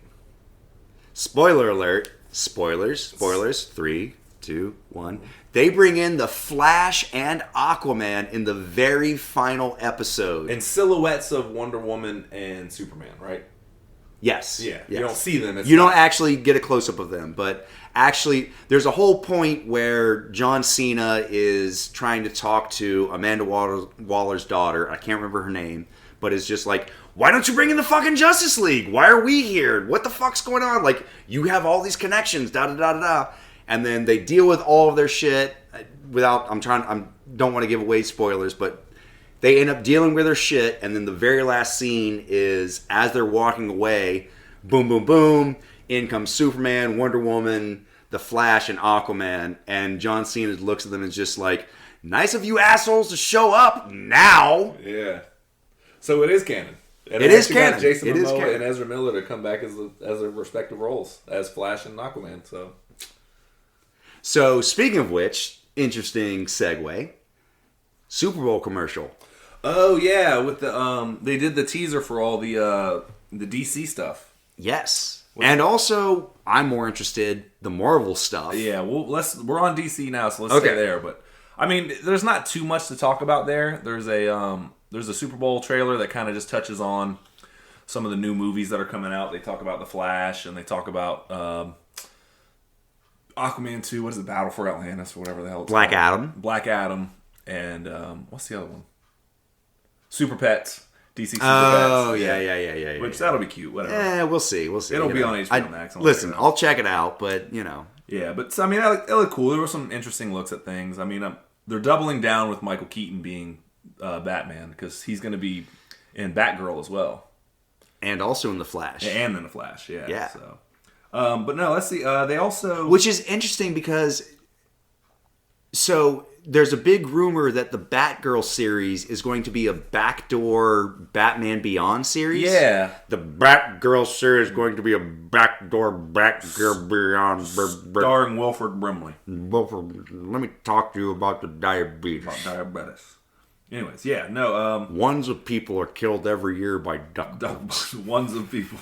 Spoiler alert! Spoilers! 3, 2, 1. They bring in the Flash and Aquaman in the very final episode, and silhouettes of Wonder Woman and Superman, right? Yes. Yeah. Yes. You don't see them. Don't actually get a close-up of them. But actually, there's a whole point where John Cena is trying to talk to Amanda Waller's daughter. I can't remember her name. But it's just like, why don't you bring in the fucking Justice League? Why are we here? What the fuck's going on? Like, you have all these connections, da-da-da-da-da. And then they deal with all of their shit without... I don't want to give away spoilers, but... they end up dealing with their shit, and then the very last scene is as they're walking away, boom, boom, boom, in comes Superman, Wonder Woman, the Flash, and Aquaman, and John Cena looks at them and is just like, "Nice of you assholes to show up now." Yeah. So it is canon. And it is canon. Jason Momoa and Ezra Miller to come back as their respective roles as Flash and Aquaman. So speaking of which, interesting segue, Super Bowl commercial. Oh yeah, with the they did the teaser for all the DC stuff. Yes, and also I'm more interested the Marvel stuff. Yeah, well, we're on DC now, so let's stay there. But I mean, there's not too much to talk about there. There's a Super Bowl trailer that kind of just touches on some of the new movies that are coming out. They talk about the Flash, and they talk about Aquaman 2. What is it, Battle for Atlantis or whatever the hell it's Black called. Black Adam, and what's the other one? Super Pets. DC Super Pets. Oh, yeah. Which, that'll be cute, whatever. Yeah, we'll see. It'll be on HBO Max. Listen, I'll check it out, but, you know. Yeah, but, I mean, it looked cool. There were some interesting looks at things. I mean, they're doubling down with Michael Keaton being Batman, because he's going to be in Batgirl as well. And also in The Flash. Yeah, and in The Flash, yeah. Yeah. So. But no, let's see. They also... Which is interesting because So there's a big rumor that the Batgirl series is going to be a backdoor Batman Beyond series. Yeah. The Batgirl series is going to be a backdoor Batgirl Beyond. Starring Wilford Brimley. Let me talk to you about the diabetes. Anyways, yeah, no. Ones of people are killed every year by duck boats. Ones of people.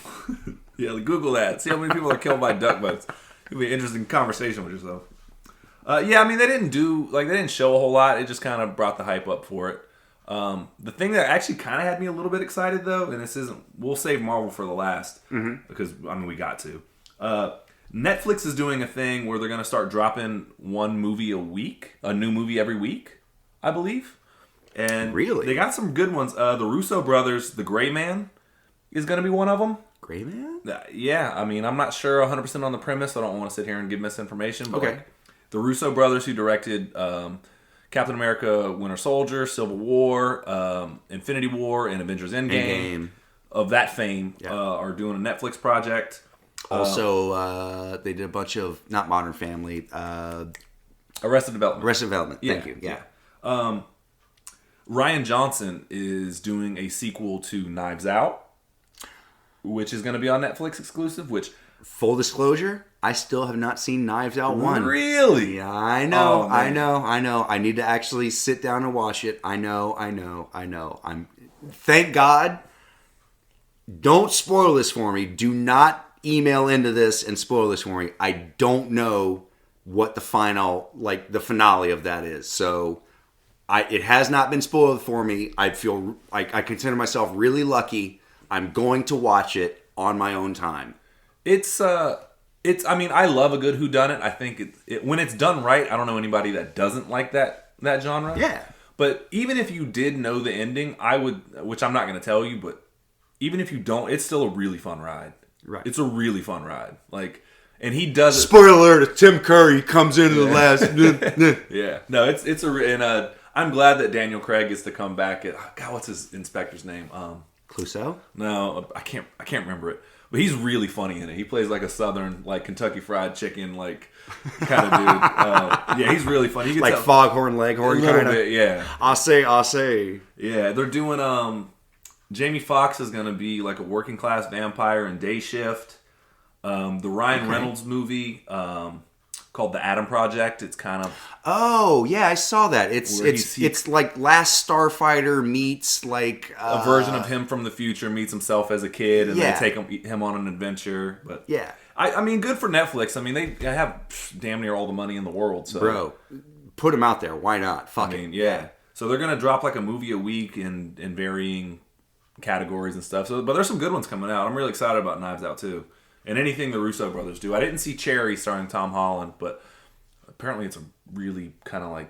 Yeah, Google that. See how many people are killed by duck boats. It'll be an interesting conversation with yourself. Yeah, I mean, they didn't show a whole lot. It just kind of brought the hype up for it. The thing that actually kind of had me a little bit excited, though, and we'll save Marvel for the last, because, I mean, we got to. Netflix is doing a thing where they're going to start dropping one movie a week, a new movie every week, I believe. And really? They got some good ones. The Russo brothers, The Gray Man, is going to be one of them. Gray Man? Yeah, I mean, I'm not sure 100% on the premise. I don't want to sit here and give misinformation. But okay. The Russo brothers, who directed Captain America, Winter Soldier, Civil War, Infinity War, and Avengers Endgame, of that fame, are doing a Netflix project. Also, they did a bunch of, not Modern Family, Arrested Development. Arrested Development, thank you. Yeah. Ryan Johnson is doing a sequel to Knives Out, which is going to be on Netflix exclusive, which... Full disclosure, I still have not seen Knives Out 1. Really? Yeah, I know, I know. I need to actually sit down and watch it. I know. Thank God. Don't spoil this for me. Do not email into this and spoil this for me. I don't know what the finale of that is. So, it has not been spoiled for me. I feel like I consider myself really lucky. I'm going to watch it on my own time. I mean, I love a good whodunit. I think when it's done right, I don't know anybody that doesn't like that genre. Yeah. But even if you did know the ending, which I'm not going to tell you, but even if you don't, it's still a really fun ride. Right. It's a really fun ride. And he does it. Spoiler alert, Tim Curry comes into the last. Yeah. No, I'm glad that Daniel Craig gets to come back God, what's his inspector's name? Clouseau? No, I can't remember it. But he's really funny in it. He plays like a southern, Kentucky Fried Chicken, kind of dude. Yeah, he's really funny. He gets Foghorn Leghorn kind of. Yeah. I say. Yeah, they're doing. Jamie Foxx is gonna be like a working class vampire in Day Shift. The Ryan Reynolds movie called The Adam Project. It's kind of. Oh yeah, I saw that. It's like Last Starfighter meets a version of him from the future meets himself as a kid, and they take him on an adventure. But yeah, I mean, good for Netflix. I mean, they have damn near all the money in the world. So bro, put them out there. Why not? Fuck it. Yeah. So they're gonna drop a movie a week in varying categories and stuff. So, but there's some good ones coming out. I'm really excited about Knives Out too, and anything the Russo brothers do. I didn't see Cherry starring Tom Holland, but apparently it's a really kind of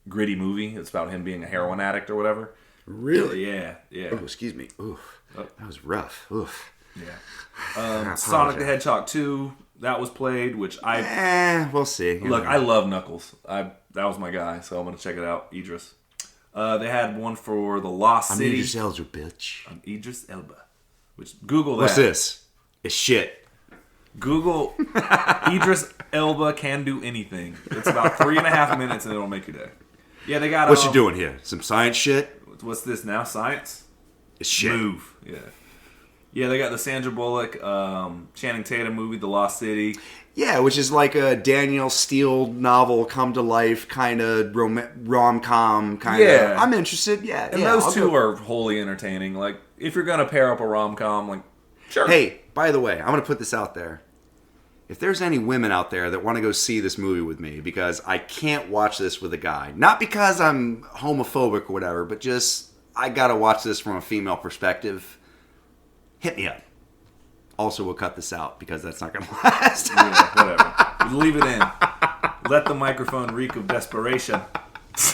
gritty movie. It's about him being a heroin addict or whatever. Really? Yeah. Oh, excuse me. Oof. That was rough. Oof. Yeah. Sonic the Hedgehog 2, that was played, which we'll see. Look, I love Knuckles. That was my guy, so I'm going to check it out. Idris. They had one for The Lost City. I'm Idris Elba, bitch. I'm Idris Elba. Google that. What's this? It's shit. Google Idris Elba can do anything. It's about 3.5 minutes and it'll make your day. Yeah, they got. What you doing here? Some science shit? What's this now? Science? It's shit. Move. Yeah. Yeah, they got the Sandra Bullock, Channing Tatum movie, The Lost City. Yeah, which is like a Danielle Steele novel come to life kind of rom-com kind of. Yeah. I'm interested. Yeah. And those two are wholly entertaining. If you're going to pair up a rom-com, sure. Hey, by the way, I'm going to put this out there. If there's any women out there that want to go see this movie with me, because I can't watch this with a guy. Not because I'm homophobic or whatever, but just I got to watch this from a female perspective. Hit me up. Also, we'll cut this out because that's not going to last. Yeah, whatever. Leave it in. Let the microphone reek of desperation.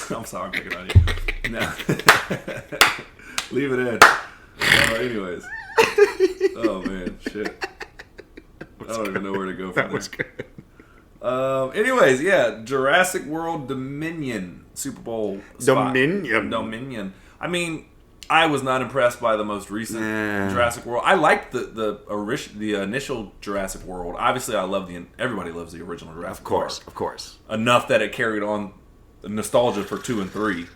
I'm sorry, I'm picking on you. No. Leave it in. Anyways. Oh, man. Shit. I don't even know where to go from there. Anyways, yeah. Jurassic World Dominion Super Bowl spot. Dominion. I mean, I was not impressed by the most recent Jurassic World. I liked the initial Jurassic World. Obviously, I love everybody loves the original Jurassic World. Of course. Enough that it carried on nostalgia for 2 and 3.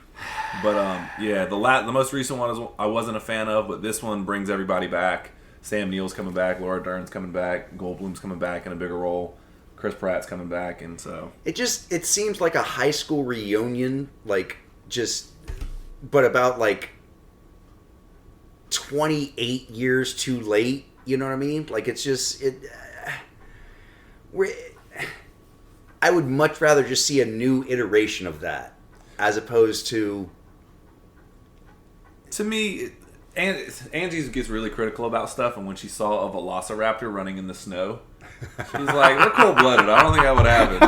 But yeah, the most recent one is I wasn't a fan of, but this one brings everybody back. Sam Neill's coming back, Laura Dern's coming back, Goldblum's coming back in a bigger role, Chris Pratt's coming back, and so it seems like a high school reunion, but about 28 years too late. You know what I mean? I would much rather just see a new iteration of that, as opposed to. To me, Angie gets really critical about stuff, and when she saw a velociraptor running in the snow, she's like, "They're cold-blooded. I don't think that would happen."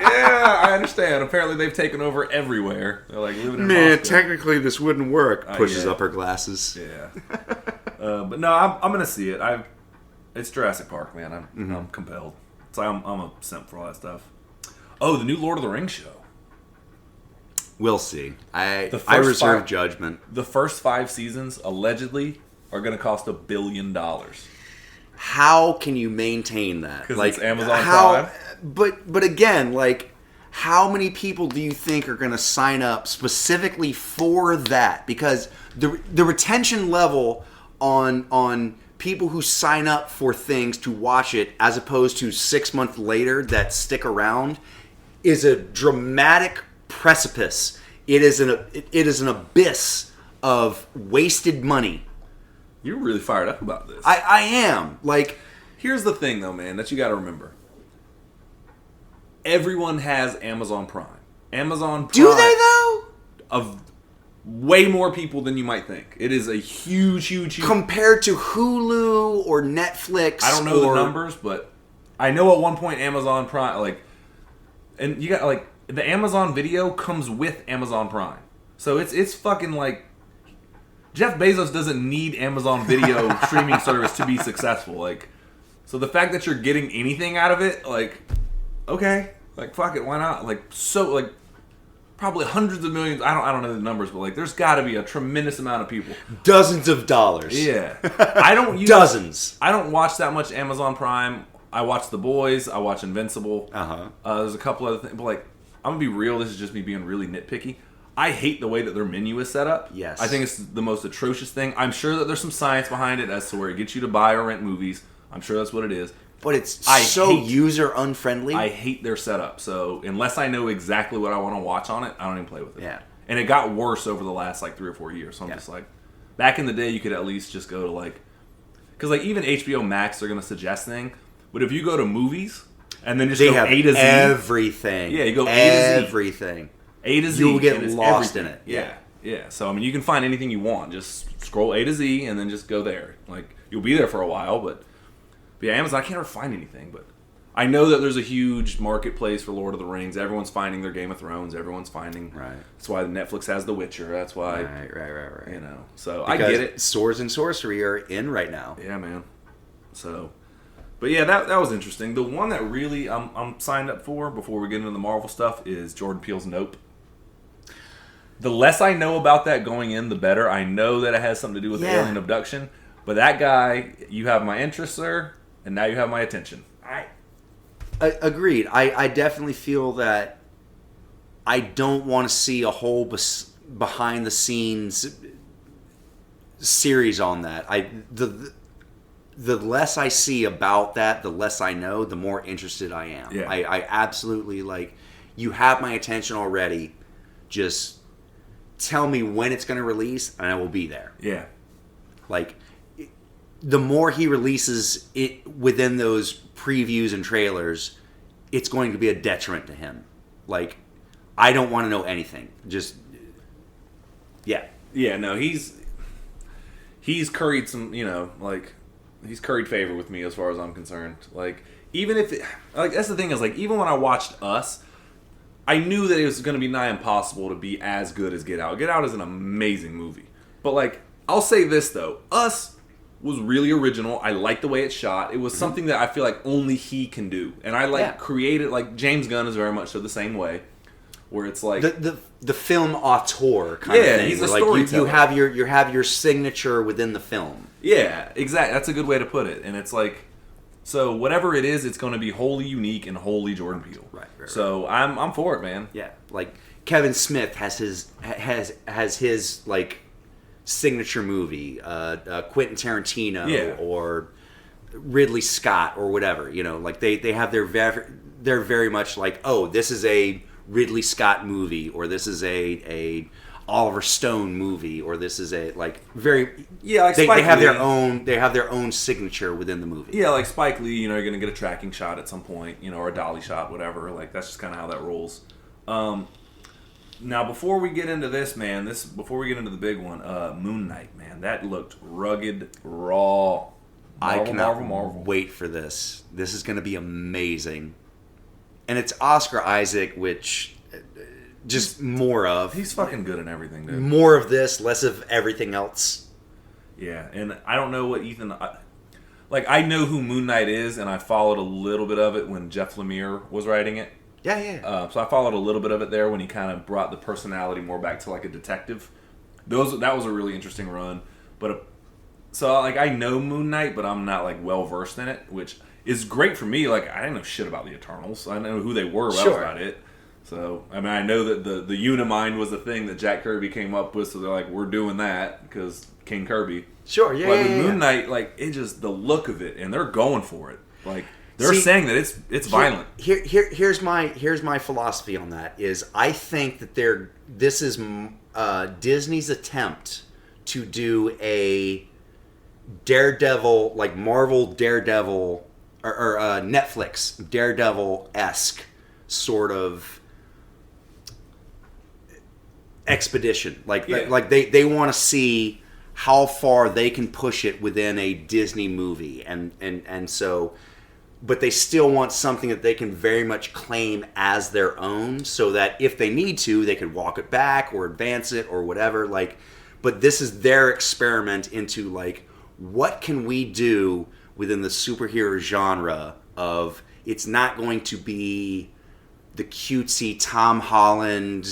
Yeah, I understand. Apparently, they've taken over everywhere. They're like living in Moscow. Technically, this wouldn't work. Pushes yeah. up her glasses. Yeah, but no, I'm gonna see it. It's Jurassic Park, man. I'm compelled. So I'm a simp for all that stuff. Oh, the new Lord of the Rings show. We'll see. I reserve judgment. The first 5 seasons, allegedly, are going to cost $1 billion. How can you maintain that? Because it's Amazon Prime. But again, how many people do you think are going to sign up specifically for that? Because the retention level on people who sign up for things to watch it, as opposed to 6 months later that stick around, is a dramatic precipice. It is an abyss of wasted money. You're really fired up about this. I am. Here's the thing, though, man, that you got to remember. Everyone has Amazon Prime. Amazon Prime. Do they, though? Of way more people than you might think. It is a huge... Compared to Hulu or Netflix. I don't know the numbers, but I know at one point Amazon Prime, and you got, the Amazon Video comes with Amazon Prime. So it's fucking Jeff Bezos doesn't need Amazon Video streaming service to be successful. So the fact that you're getting anything out of it, okay, fuck it, why not? Probably hundreds of millions. I don't know the numbers, but there's got to be a tremendous amount of people. Dozens of dollars. Yeah, I don't use dozens. I don't watch that much Amazon Prime. I watch The Boys. I watch Invincible. There's a couple other things, but I'm gonna be real. This is just me being really nitpicky. I hate the way that their menu is set up. Yes, I think it's the most atrocious thing. I'm sure that there's some science behind it as to where it gets you to buy or rent movies. I'm sure that's what it is. But it's user unfriendly. I hate their setup. So unless I know exactly what I want to watch on it, I don't even play with it. Yeah. And it got worse over the last 3 or 4 years. So I'm just back in the day, you could at least just go to because even HBO Max, they're gonna suggest things. But if you go to movies and then just they go have A to Z, everything. Yeah, you go everything. A to Z. You'll get lost everything. in it. Yeah. So you can find anything you want. Just scroll A to Z and then just go there. You'll be there for a while, but yeah, Amazon. I can't ever find anything, but I know that there's a huge marketplace for Lord of the Rings. Everyone's finding their Game of Thrones. Everyone's finding. Right. That's why Netflix has The Witcher. That's why. Right. So because I get it. Swords and sorcery are in right now. Yeah, man. So. But yeah, that was interesting. The one that really I'm signed up for before we get into the Marvel stuff is Jordan Peele's Nope. The less I know about that going in, the better. I know that it has something to do with alien abduction, but that guy, you have my interest, sir, and now you have my attention. Agreed. I definitely feel that I don't want to see a whole behind the scenes series on that. The less I see about that, the less I know, the more interested I am. Yeah. I absolutely, you have my attention already. Just tell me when it's going to release, and I will be there. Yeah. The more he releases it within those previews and trailers, it's going to be a detriment to him. I don't want to know anything. Just, yeah. Yeah, no, he's curried some, he's curried favor with me as far as I'm concerned. Even if that's the thing is, even when I watched Us, I knew that it was going to be nigh impossible to be as good as Get Out. Get Out is an amazing movie. But, I'll say this, though. Us was really original. I like the way it's shot. It was something that I feel like only he can do. And I, created, James Gunn is very much so the same way. Where it's the film auteur kind of thing. He's a storyteller. You have your signature within the film. Yeah, exactly. That's a good way to put it. And it's so whatever it is, it's going to be wholly unique and wholly Jordan Peele. Right. So I'm for it, man. Yeah, Kevin Smith has his like signature movie, Quentin Tarantino or Ridley Scott or whatever. You know, like they have they're very much like, oh, this is a Ridley Scott movie, or this is a Oliver Stone movie, or this is a like very like they Spike have Lee. they have their own signature within the movie. Yeah, like Spike Lee, you know, you're gonna get a tracking shot at some point, you know, or a dolly shot, whatever. Like that's just kind of how that rolls. Now, before we get into this, man, before we get into the big one, Moon Knight, man, that looked rugged, raw. I cannot wait for this. This is going to be amazing. And it's Oscar Isaac, which just more of. He's fucking good in everything, dude. More of this, less of everything else. Yeah, and I don't know what Ethan... I know who Moon Knight is, and I followed a little bit of it when Jeff Lemire was writing it. Yeah. So I followed a little bit of it there when he kind of brought the personality more back to like a detective. That was a really interesting run. But so like I know Moon Knight, but I'm not like well versed in it, which is great for me. Like I didn't know shit about the Eternals. I didn't know who they were. But that was about it. So I mean, I know that the Unimind was the thing that Jack Kirby came up with. So they're like, we're doing that because King Kirby. Sure. Yeah. But with Moon Knight, like it just the look of it, and they're going for it. Like. They're saying that it's violent. Here's my philosophy on that is I think that this is Disney's attempt to do a Daredevil, like Marvel Daredevil or Netflix Daredevil-esque sort of expedition. Like they want to see how far they can push it within a Disney movie, and so. But they still want something that they can very much claim as their own, so that if they need to, they could walk it back or advance it or whatever. Like, but this is their experiment into like, what can we do within the superhero genre of it's not going to be the cutesy Tom Holland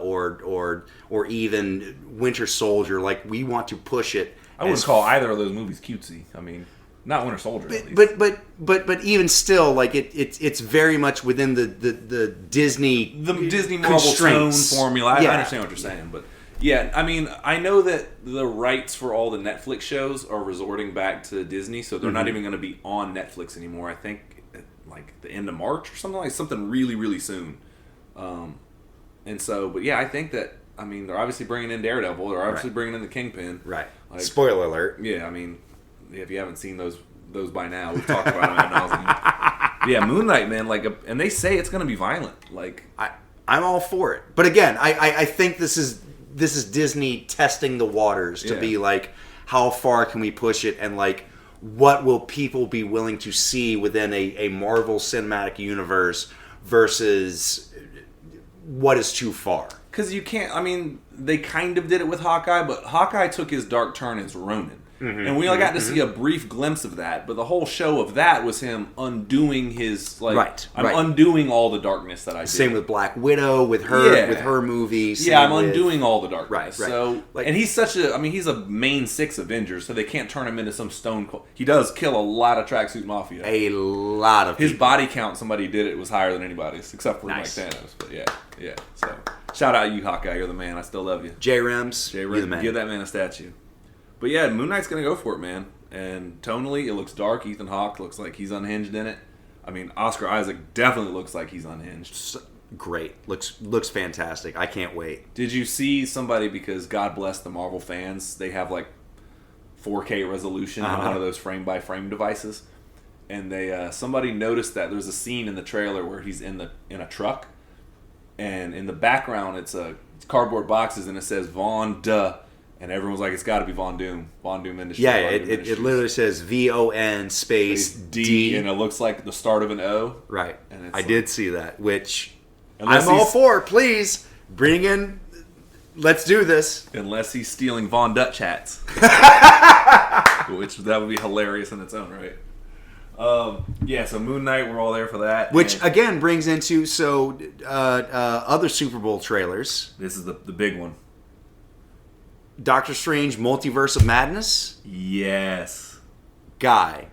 or even Winter Soldier. Like, we want to push it. I wouldn't call either of those movies cutesy. I mean. Not Winter Soldier, at least. But even still, like it's very much within the Disney Marvel tone formula. I understand what you're saying, but yeah, I mean, I know that the rights for all the Netflix shows are resorting back to Disney, so they're not even going to be on Netflix anymore. I think like the end of March or something really really soon. And so, but yeah, I think that they're obviously bringing in Daredevil. They're obviously bringing in the Kingpin. Right. Like, spoiler alert. Yeah, I mean. If you haven't seen those by now, we've talked about them ad nauseum. Yeah, Moon Knight, man, and they say it's going to be violent. Like, I'm all for it, but again, I think this is Disney testing the waters to be like, how far can we push it, and like, what will people be willing to see within a Marvel Cinematic Universe versus what is too far? Because you can't. I mean, they kind of did it with Hawkeye, but Hawkeye took his dark turn as Ronin. And we only got to see a brief glimpse of that, but the whole show of that was him undoing his undoing all the darkness that I did. Same with Black Widow, with her movies. Yeah, I'm undoing all the darkness. Right. So, and he's he's a main 6 Avengers, so they can't turn him into some stone cold. He does kill a lot of tracksuit mafia. A lot of his people. body count. Somebody did it was higher than anybody's, except for like Thanos. But yeah. So shout out you, Hawkeye. You're the man. I still love you. J-Rims, you're the man. Give that man a statue. But yeah, Moon Knight's going to go for it, man. And tonally, it looks dark. Ethan Hawke looks like he's unhinged in it. I mean, Oscar Isaac definitely looks like he's unhinged. Great. Looks fantastic. I can't wait. Did you see somebody, because God bless the Marvel fans, they have like 4K resolution on one of those frame-by-frame devices. And they somebody noticed that there's a scene in the trailer where he's in a truck. And in the background, it's cardboard boxes, and it says Von Duh. And everyone's like, it's got to be Von Doom Industries. Yeah, it literally says VON space D. And it looks like the start of an O. Right. And I did see that, which I'm all for. Please, bring in, let's do this. Unless he's stealing Von Dutch hats. Which, that would be hilarious in its own right. So Moon Knight, we're all there for that. Which, again, brings into, other Super Bowl trailers. This is the big one. Doctor Strange Multiverse of Madness? Yes. Guy,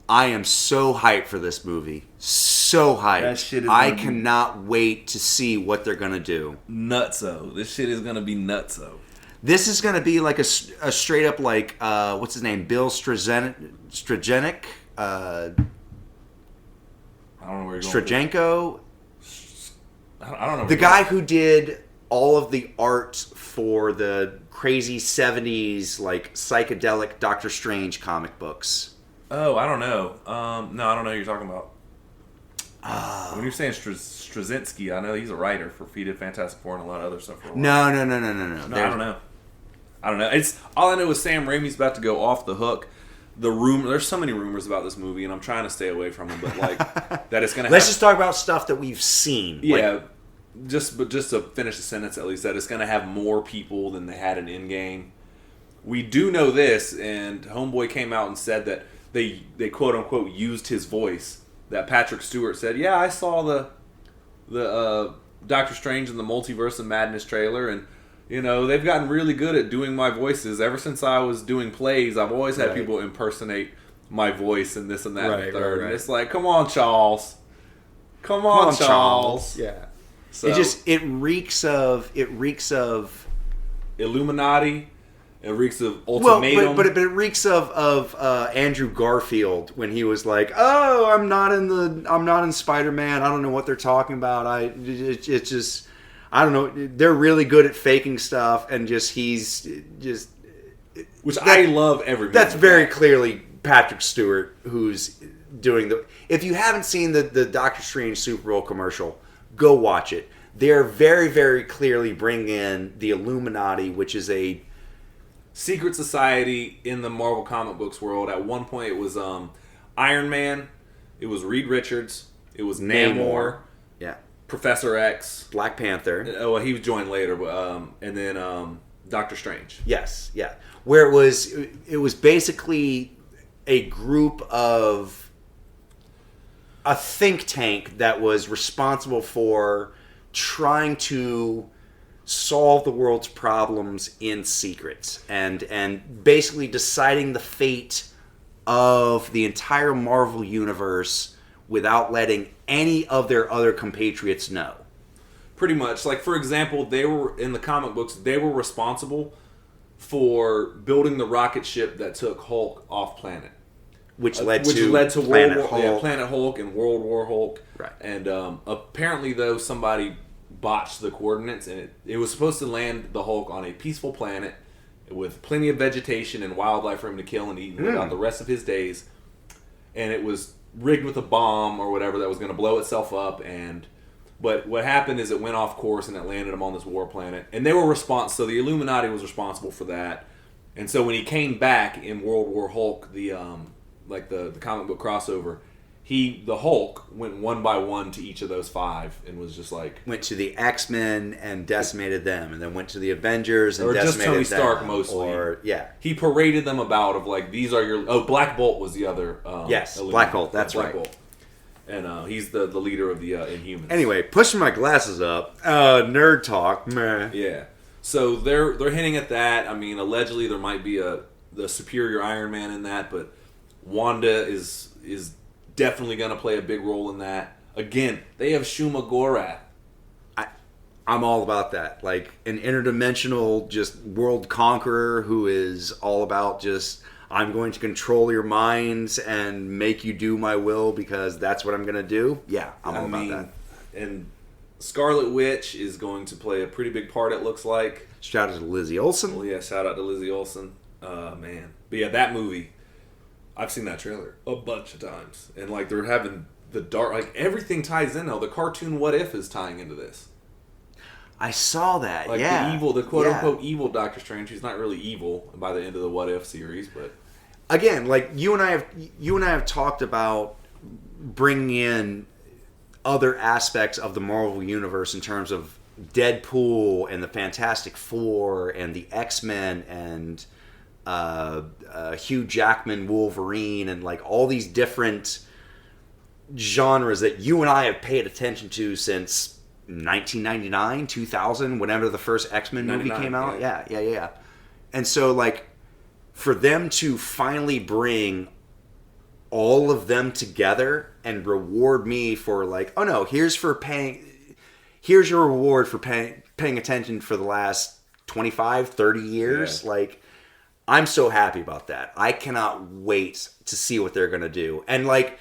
I am so hyped for this movie. So hyped. That shit is I gonna be- cannot wait to see what they're going to do. Nutso. This shit is gonna be nutso. This is going to be like a straight up like, what's his name? Bill Strajenik? I don't know where you're going. Strajenko? I don't know. The guy who did all of the art for the crazy 70s, like, psychedelic Doctor Strange comic books. Oh, I don't know. No, I don't know who you're talking about. When you're saying Straczynski, I know he's a writer for He did Fantastic Four and a lot of other stuff. For a while. No. I don't know. It's all I know is Sam Raimi's about to go off the hook. There's so many rumors about this movie, and I'm trying to stay away from them. But like that, it's gonna. Let's just talk about stuff that we've seen. Yeah, Like, just to finish the sentence at least, that it's gonna have more people than they had in Endgame. We do know this, and Homeboy came out and said that they quote unquote used his voice. That Patrick Stewart said, "Yeah, I saw the Doctor Strange and the Multiverse of Madness trailer, and you know they've gotten really good at doing my voices. Ever since I was doing plays, I've always had people impersonate my voice and this and that and the third. And it's like, come on, Charles, come on, Charles. Yeah. So, It reeks of Illuminati. It reeks of ultimatum. But it reeks of Andrew Garfield when he was like, "Oh, I'm not in Spider-Man. I don't know what they're talking about. It's just I don't know. They're really good at faking stuff, and I love every movie. That's very clearly Patrick Stewart who's doing the. If you haven't seen the Doctor Strange Super Bowl commercial, go watch it. They're very, very clearly bringing in the Illuminati, which is a secret society in the Marvel comic books world. At one point, it was Iron Man, it was Reed Richards, it was Namor, yeah, Professor X, Black Panther. Oh, well, he was joined later, but and then Doctor Strange. Yes, yeah, where it was basically a group of a think tank that was responsible for trying to solve the world's problems in secret and basically deciding the fate of the entire Marvel universe without letting any of their other compatriots know. Pretty much. Like, for example, they were in the comic books, they were responsible for building the rocket ship that took Hulk off planet. Which led to Planet Hulk and World War Hulk. Right. And apparently, though, somebody botched the coordinates, and it was supposed to land the Hulk on a peaceful planet with plenty of vegetation and wildlife for him to kill and eat throughout the rest of his days. And it was rigged with a bomb or whatever that was going to blow itself up. But what happened is it went off course and it landed him on this war planet. And they were so the Illuminati was responsible for that. And so when he came back in World War Hulk, the comic book crossover, the Hulk went one by one to each of those five and was just like... Went to the X-Men and decimated them, and then went to the Avengers and or decimated them. Or just Tony Stark, mostly. Or, yeah. He paraded them about of like, these are your... Oh, Black Bolt was the other... yes, Black Bolt, that's Black right. Bolt. And he's the leader of the Inhumans. Anyway, pushing my glasses up. Nerd talk, meh. Yeah. So they're hinting at that. I mean, allegedly there might be the superior Iron Man in that, but Wanda is definitely going to play a big role in that. Again, they have Shuma Gorath. I'm all about that. Like an interdimensional, just world conqueror who is all about just, I'm going to control your minds and make you do my will because that's what I'm going to do. Yeah, I'm all about that. And Scarlet Witch is going to play a pretty big part, it looks like. Shout out to Lizzie Olsen. Well, yeah, shout out to Lizzie Olsen. Man. But yeah, that movie... I've seen that trailer a bunch of times. And, like, they're having the dark... Like, everything ties in now. The cartoon What If is tying into this. I saw that, like yeah. The quote-unquote evil Doctor Strange. He's not really evil by the end of the What If series, but... Again, like, you and I have talked about bringing in other aspects of the Marvel Universe in terms of Deadpool and the Fantastic Four and the X-Men and... Hugh Jackman Wolverine and like all these different genres that you and I have paid attention to since 1999, 2000, whenever the first X-Men movie came out. Yeah. And so like for them to finally bring all of them together and reward me for like, oh no, here's your reward for paying attention for the last 25, 30 years. Yeah. Like, I'm so happy about that. I cannot wait to see what they're going to do. And like,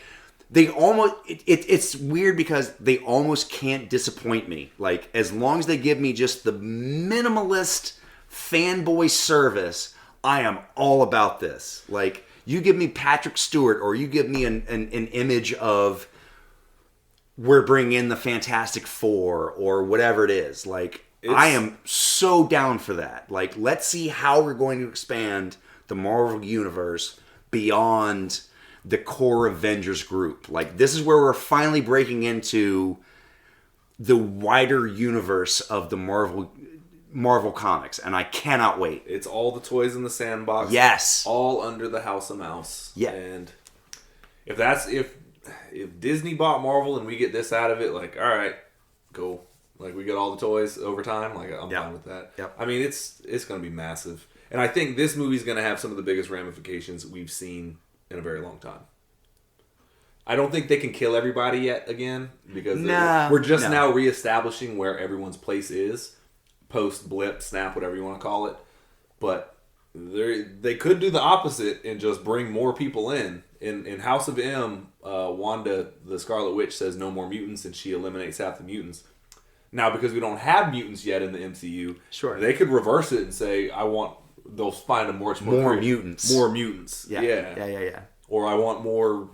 they almost, it's weird because they almost can't disappoint me. Like, as long as they give me just the minimalist fanboy service, I am all about this. Like, you give me Patrick Stewart, or you give me an image of we're bringing in the Fantastic Four or whatever it is. Like, I am so down for that. Like, let's see how we're going to expand the Marvel Universe beyond the core Avengers group. Like, this is where we're finally breaking into the wider universe of the Marvel Comics, and I cannot wait. It's all the toys in the sandbox. Yes. All under the House of Mouse. Yeah. And if Disney bought Marvel and we get this out of it, like, all right, cool. Like, we get all the toys over time. Like, I'm fine with that. Yep. I mean, it's going to be massive. And I think this movie's going to have some of the biggest ramifications we've seen in a very long time. I don't think they can kill everybody yet again, because we're just now reestablishing where everyone's place is, post blip, snap, whatever you want to call it. But they could do the opposite and just bring more people in. In House of M, Wanda, the Scarlet Witch, says no more mutants, and she eliminates half the mutants. Now, because we don't have mutants yet in the MCU, sure, they could reverse it and say, they'll find more mutants. More mutants. Yeah. Or I want more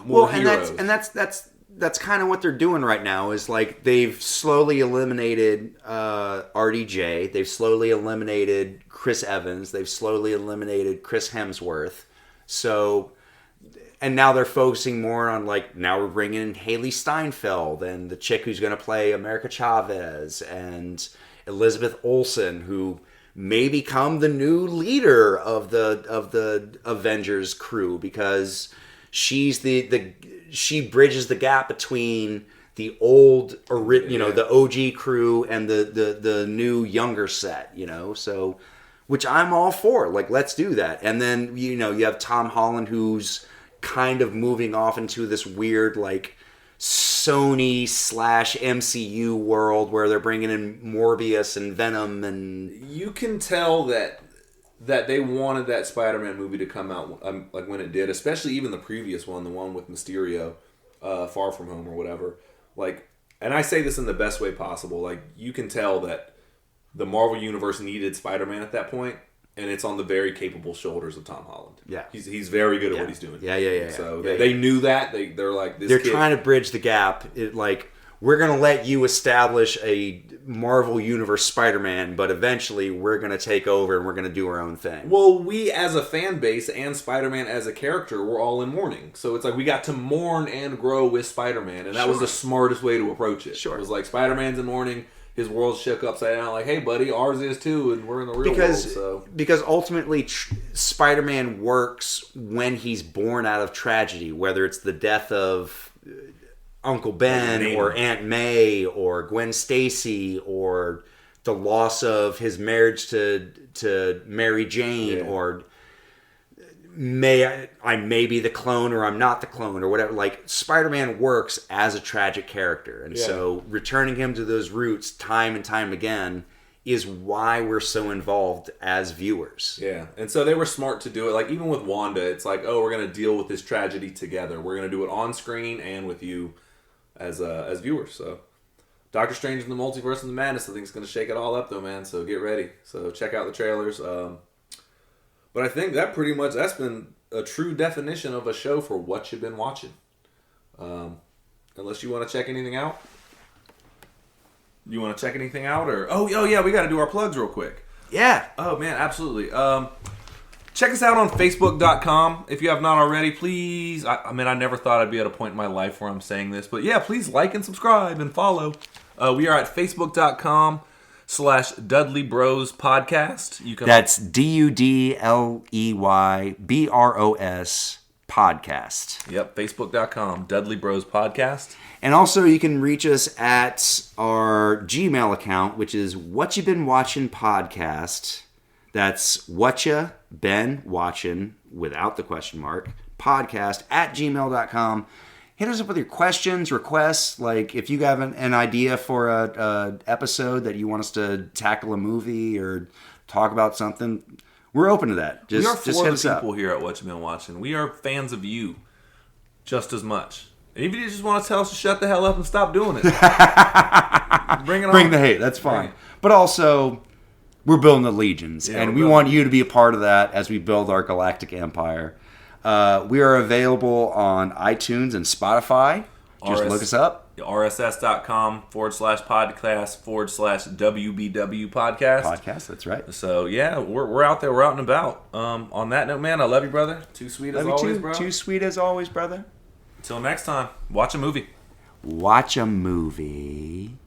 heroes. And that's kind of what they're doing right now, is like they've slowly eliminated RDJ, they've slowly eliminated Chris Evans, they've slowly eliminated Chris Hemsworth. So, and now they're focusing more on, like, now we're bringing in Haley Steinfeld and the chick who's going to play America Chavez, and Elizabeth Olsen, who may become the new leader of the Avengers crew, because she's she bridges the gap between the old, the OG crew and the new younger set, so, which I'm all for. Like, let's do that. And then, you have Tom Holland, who's kind of moving off into this weird, like, Sony / MCU world where they're bringing in Morbius and Venom, and you can tell that they wanted that Spider-Man movie to come out like when it did, especially even the previous one, the one with Mysterio, Far From Home or whatever. Like, and I say this in the best way possible. Like, you can tell that the Marvel Universe needed Spider-Man at that point, and it's on the very capable shoulders of Tom Holland. Yeah, he's very good at what he's doing. Yeah. So they knew that they're like this. They're kid, trying to bridge the gap. We're going to let you establish a Marvel Universe Spider-Man, but eventually we're going to take over and we're going to do our own thing. Well, we as a fan base and Spider-Man as a character, we're all in mourning. So it's like we got to mourn and grow with Spider-Man, and that was the smartest way to approach it. Sure. It was like Spider-Man's in mourning, his world's shook upside down, like, hey buddy, ours is too, and we're in the real world. So. Because ultimately Spider-Man works when he's born out of tragedy, whether it's the death of Uncle Ben or Aunt May or Gwen Stacy, or the loss of his marriage to Mary Jane, or I may be the clone or I'm not the clone or whatever. Like, Spider-Man works as a tragic character, and so returning him to those roots time and time again is why we're so involved as viewers. Yeah, and so they were smart to do it. Like, even with Wanda, it's like, oh, we're going to deal with this tragedy together. We're going to do it on screen and with you as viewers. So Doctor Strange in the Multiverse of the Madness, I think, is going to shake it all up, though, man. So get ready. So check out the trailers. But I think that's been a true definition of a show for what you've been watching. Unless you want to check anything out. You want to check anything out? Or oh yeah, we got to do our plugs real quick. Yeah. Oh, man, absolutely. Check us out on Facebook.com. If you have not already, please. I never thought I'd be at a point in my life where I'm saying this. But yeah, please like and subscribe and follow. We are at Facebook.com/Dudley Bros Podcast. That's DUDLEYBROS Podcast. Yep, Facebook.com, Dudley Bros Podcast. And also, you can reach us at our Gmail account, which is Whatcha Been Watchin Podcast. That's Whatcha Been Watchin, without the question mark, watchabepodcast@gmail.com. Hit us up with your questions, requests. Like if you have an idea for a episode that you want us to tackle a movie or talk about something, we're open to that. We are just for hit the us up. people here at Whatcha Been Watchin. We are fans of you just as much. And if you just want to tell us to shut the hell up and stop doing it, bring it on. Bring the hate. That's fine. But also, we're building the legions, and we want you to be a part of that as we build our galactic empire. We are available on iTunes and Spotify. Just look us up. rss.com/podcast/WBW podcast. Podcast, that's right. So, yeah, we're out there. We're out and about. On that note, man, I love you, brother. Too sweet as always, bro. Too sweet as always, brother. Until next time, watch a movie. Watch a movie.